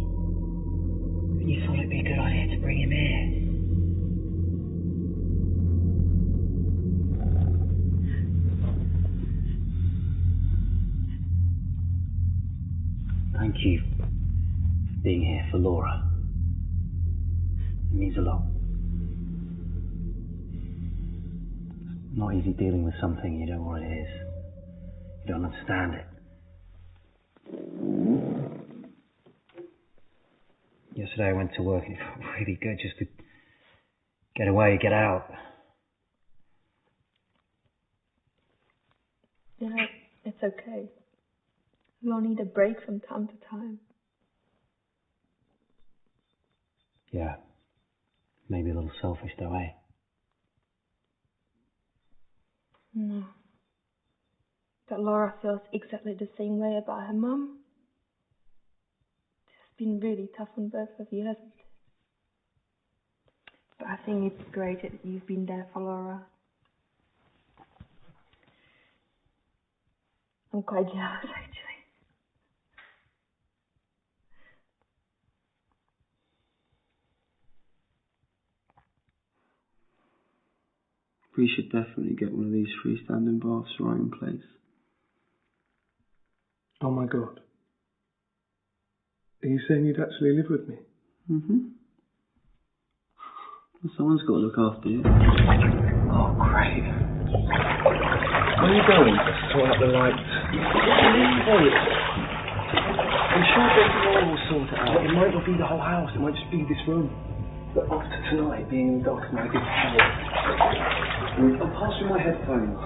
You thought it'd be a good idea to bring him here. Thank you for being here for Laura. It means a lot. It's not easy dealing with something you don't know what it is. You don't understand it. You Yesterday I went to work and it felt really good just to get away, get out. Yeah, it's okay. We all need a break from time to time. Yeah. Maybe a little selfish though, eh? No. But Laura feels exactly the same way about her mum. It's been really tough on both of you, hasn't it? But I think it's great that you've been there for Laura. I'm quite jealous, actually. We should definitely get one of these freestanding baths right in place. Oh my god. Are you saying you'd actually live with me? Mm-hmm. Well, someone's got to look after you. Oh, great. Where are you going? Sort out the lights. I'm sure Laura will sort it out. It might not be the whole house, it might just be this room. But after tonight, being in the dark might be hell. I'll pass you my headphones.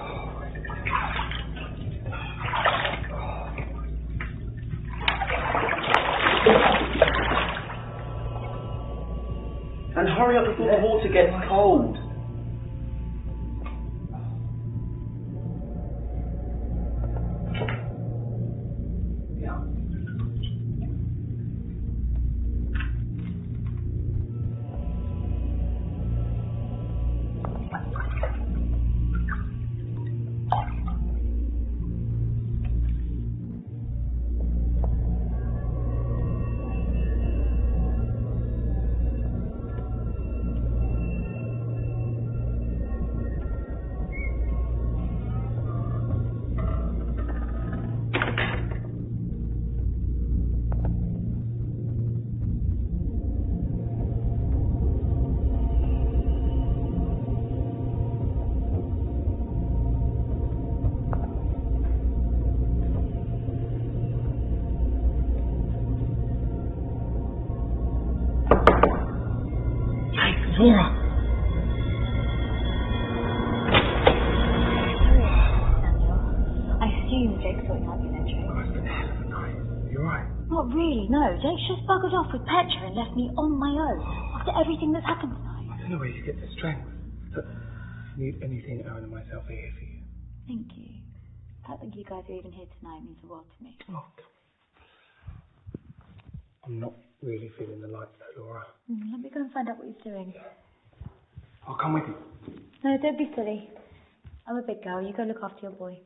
And hurry up before the water gets cold. Laura! I assume Jake's sorting out the entry. Oh, it's been a hell of a night. You alright? Not really, no. Jake's just buggered off with Petra and left me on my own after everything that's happened tonight. I don't know where you get the strength. But if you need anything, Owen and myself are here for you. Thank you. The fact that you guys are even here tonight means the world to me. Oh, I'm not really feeling the lights though, Laura. Let me go and find out what he's doing. I'll come with you. No, don't be silly. I'm a big girl. You go look after your boy.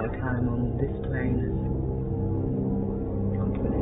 like I'm on this plane. Can't win it.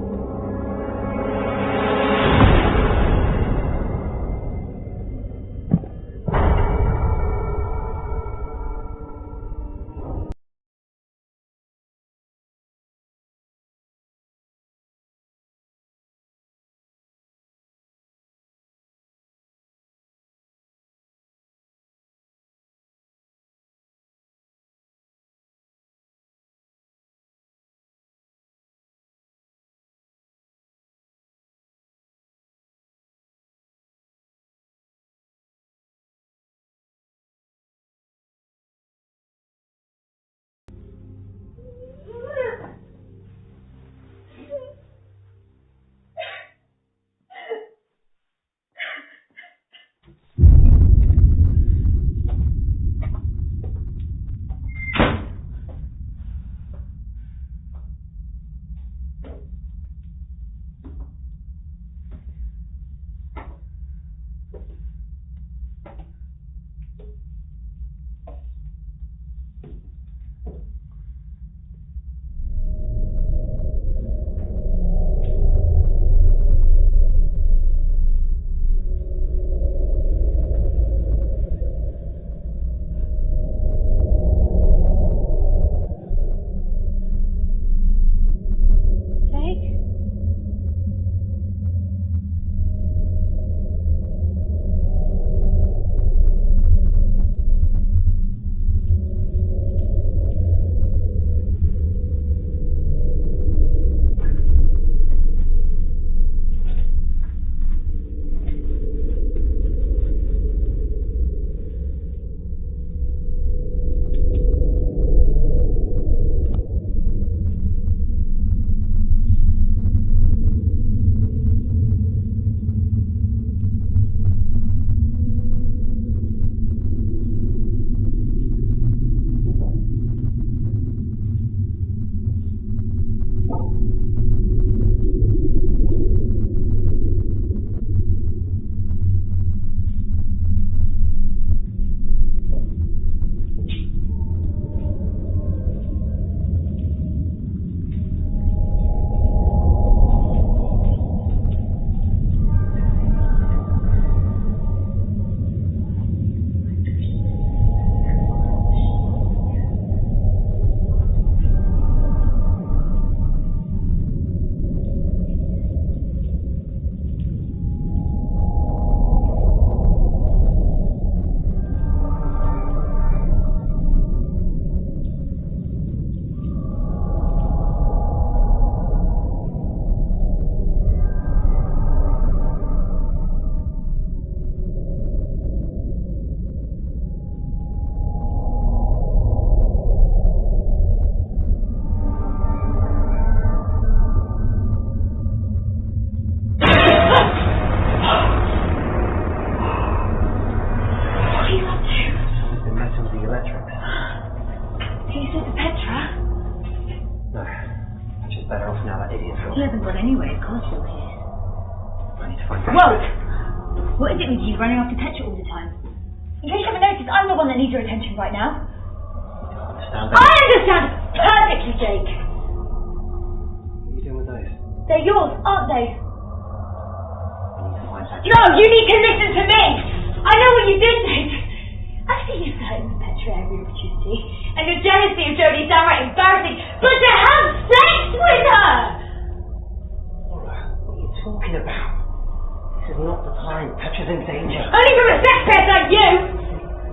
He hasn't gone anywhere, his car's still here. I need to find Petra. Whoa! What is it with you running after Petra all the time? In case you haven't noticed, I'm the one that needs your attention right now. I understand perfectly, Jake. What are you doing with those? They're yours, aren't they? I need to find Petra. No, you need to listen to me! I know what you did, Jake. I see you flirting with Petra every opportunity, and your jealousy of Jodie is downright embarrassing, but to have sex with her! Laura, what are you talking about? This is not the time. Petra's in danger. Only from a sex pest like you!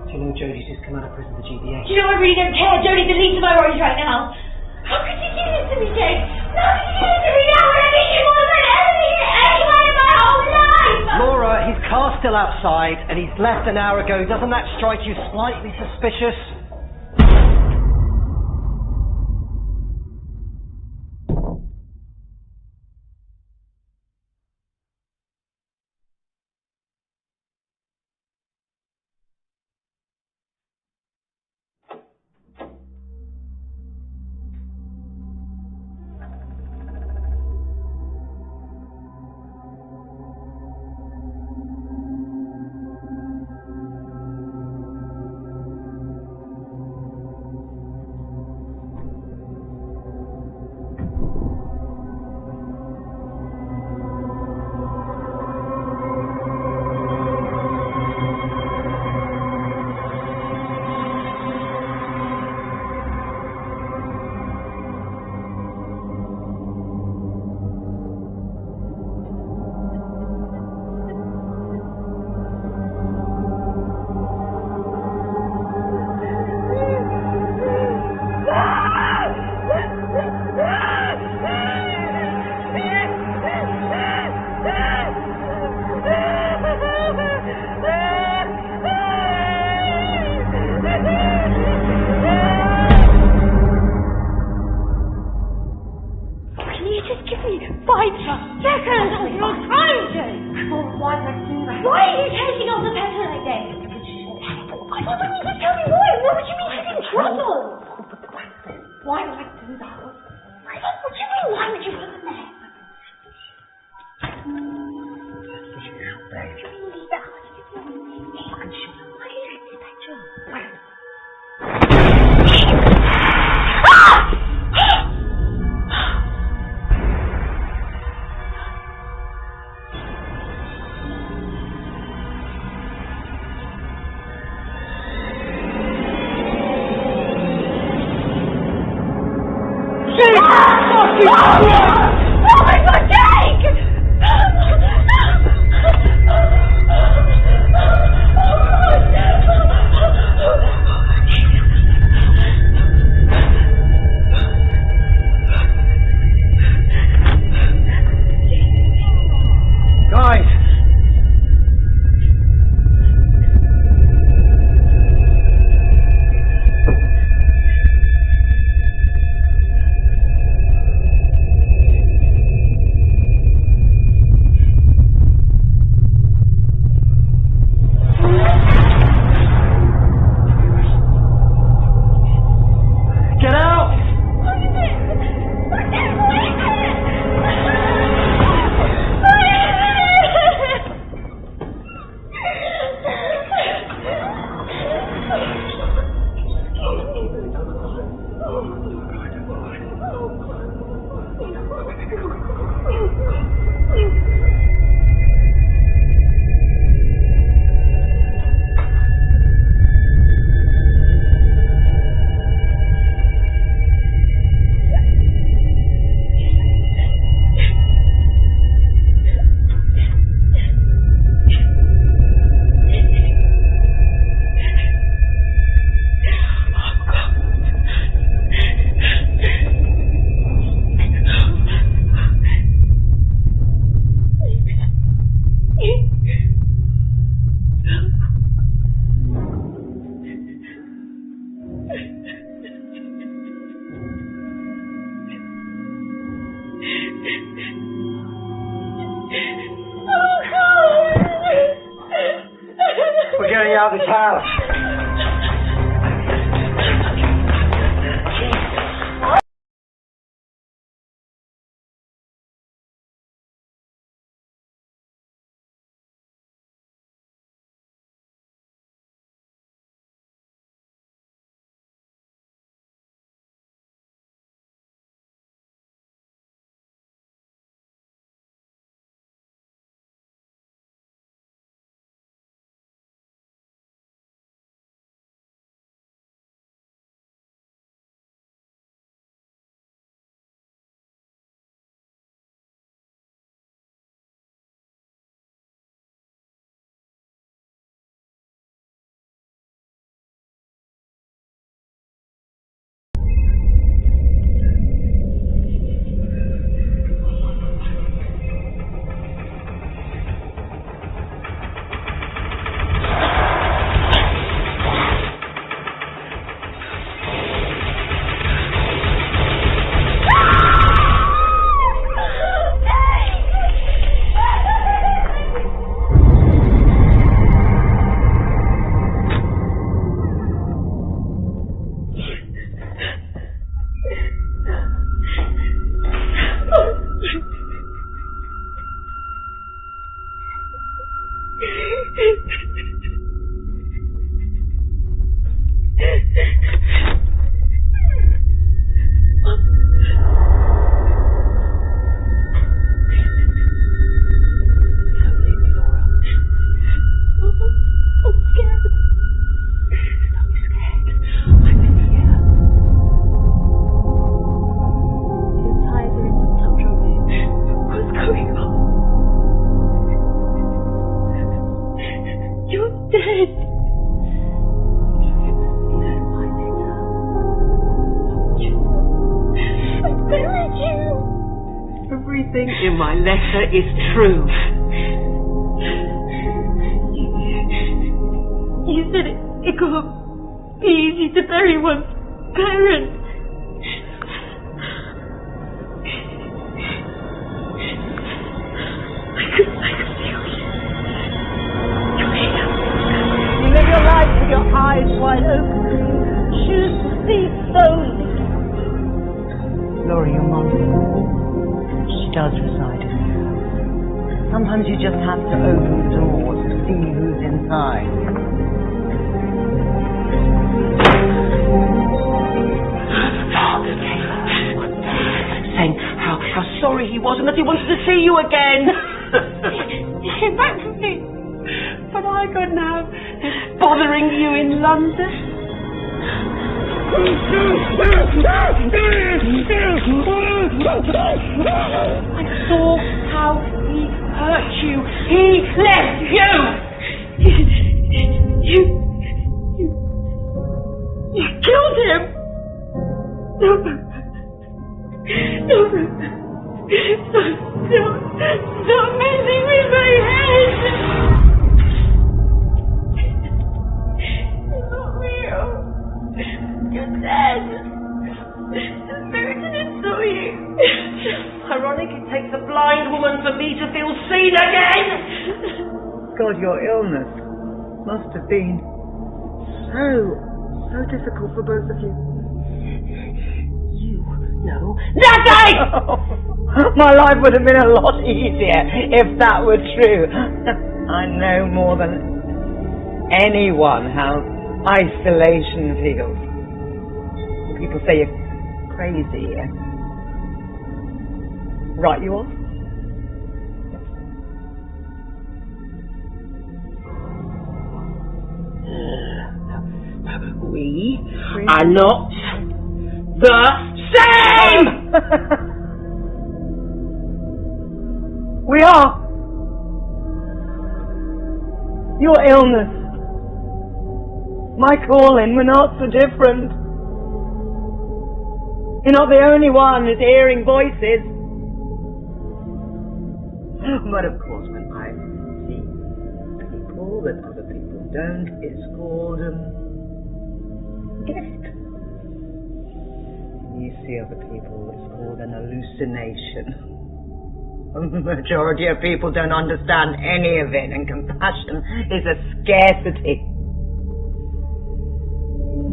Do you know Jodie's just come out of prison for GBA? Do you know I really don't care? Jodie's the least of my worries right now. How could you do this to me, Jake? How could you do this to me now when I need you more than I've ever needed anyone in my whole life? Laura, his car's still outside and he's left an hour ago. Doesn't that strike you slightly suspicious? told the petrol like that? I don't want you to tell me why. What would you mean she's in trouble? Why would I do that? What do you mean, why would you put them there? Oh my God, Jake! Guys! Get out! We're getting out of this house. Everything in my letter is true. You said it can't be easy to bury one's parents. I could feel you. You're here. your eyes wide open. Choose to see slowly. Laura, your mum, she does reside in there. Sometimes you just have to open the door to see who's inside. Father came out one day saying how sorry he was and that he wanted to see you again. He came back to me. But I couldn't have bothering you in London. I saw how he hurt you. He left you. You killed him. Stop messing with my head. It's not real. You're dead. The spirit didn't saw you. Ironic, it takes a blind woman for me to feel seen again. God, your illness must have been so difficult for both of you. You know nothing! My life would have been a lot easier if that were true. I know more than anyone how isolation feels. People say you're crazy. Right you are? We are not the same! We are. Your illness, my calling, we're not so different. You're not the only one who's hearing voices. But of course, when I see people that other people don't, it's called gift. You see other people, it's called an hallucination. The majority of people don't understand any of it, and compassion is a scarcity.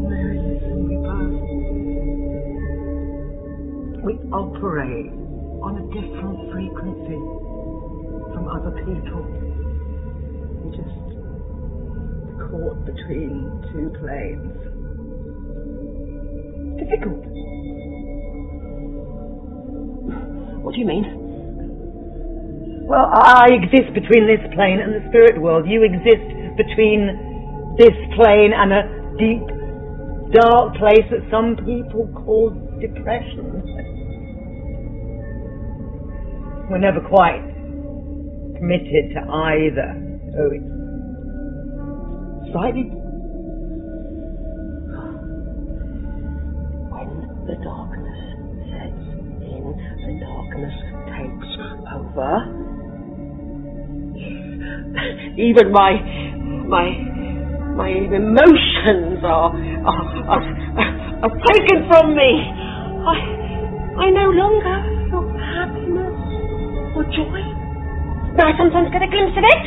Mary, listen, we operate on a different frequency from other people. We're just caught between two planes. Difficult. What do you mean? Well, I exist between this plane and the spirit world. You exist between this plane and a deep, dark place that some people call depression. We're never quite committed to either. So it's slightly. When the darkness sets in, the darkness takes over. Even my emotions are taken from me. I no longer feel happiness or joy. Now I sometimes get a glimpse of it,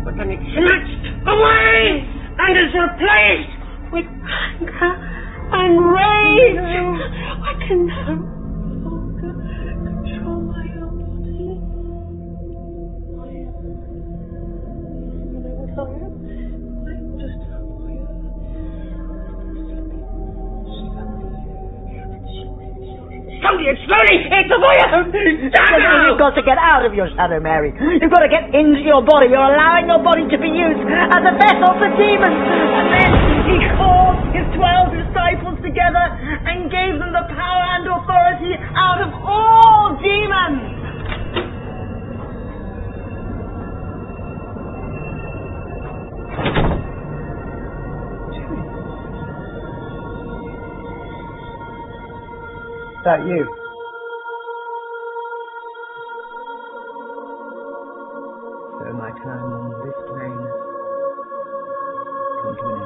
but then it's snatched away and is replaced with anger and rage. I can no longer control my own body. Slowly, it's a fire! You've got to get out of your shadow, Mary. You've got to get into your body. You're allowing your body to be used as a vessel for demons. And then he called his 12 disciples together and gave them the power and authority out of all demons. Is that you? So my time on this plane has come to an end.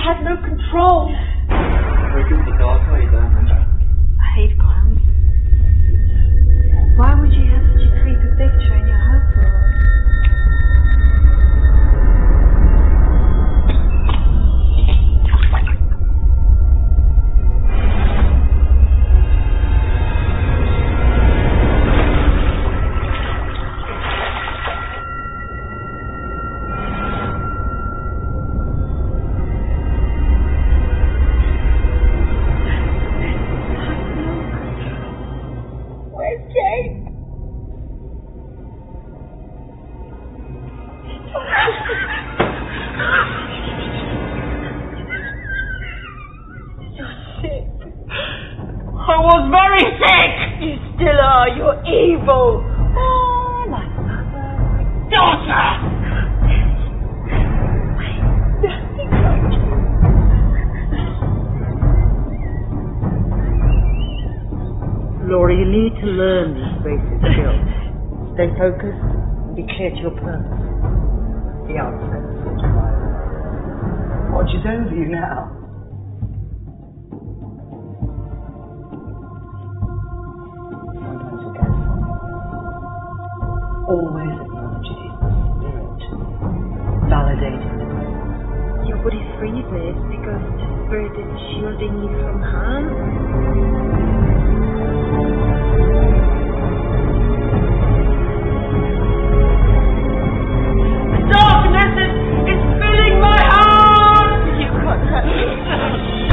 had no control. Very good in the dark, are you, Dan? I hate clowns. Why would you have such a creepy picture in your household? You need to learn these basic skills. Stay focused and be clear to your purpose. The answer is watch is over you now. Sometimes you get something. Always acknowledge it is the spirit. Validate it. Your body freezes because the spirit is shielding you from harm.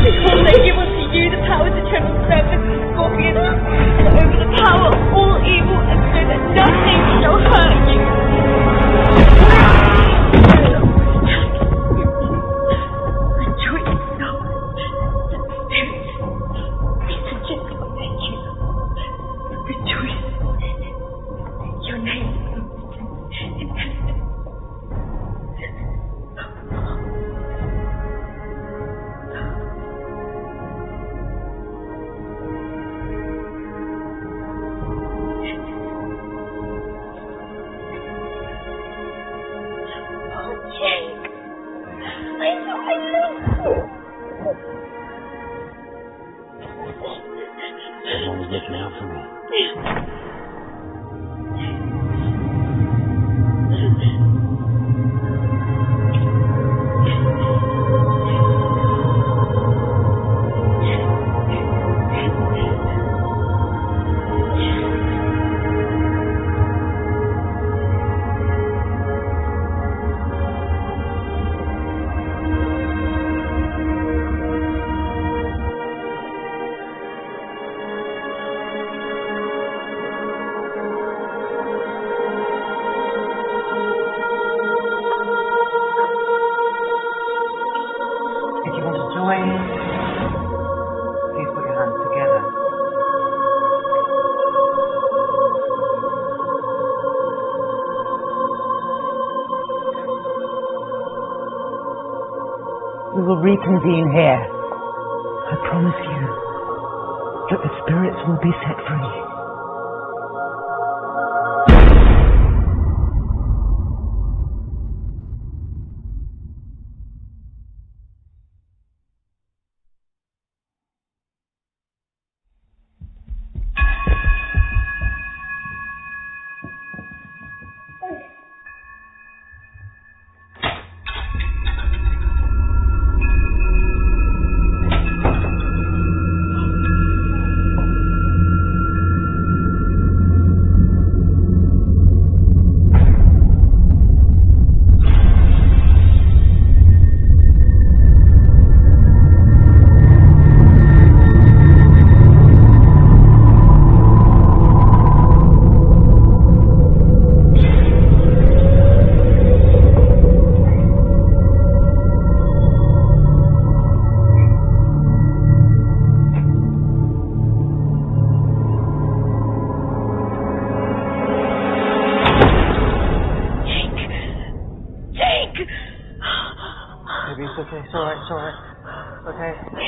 Because they give unto you the power to tread on serpents and scorpions and over the power of all evil, and so that nothing shall hurt you. The choice is so spirit. It's a gentle nature. The choice. Your name in heaven. Someone was looking out for me. We will reconvene here. I promise you that the spirits will be set free. It's okay, it's alright, it's alright. Okay.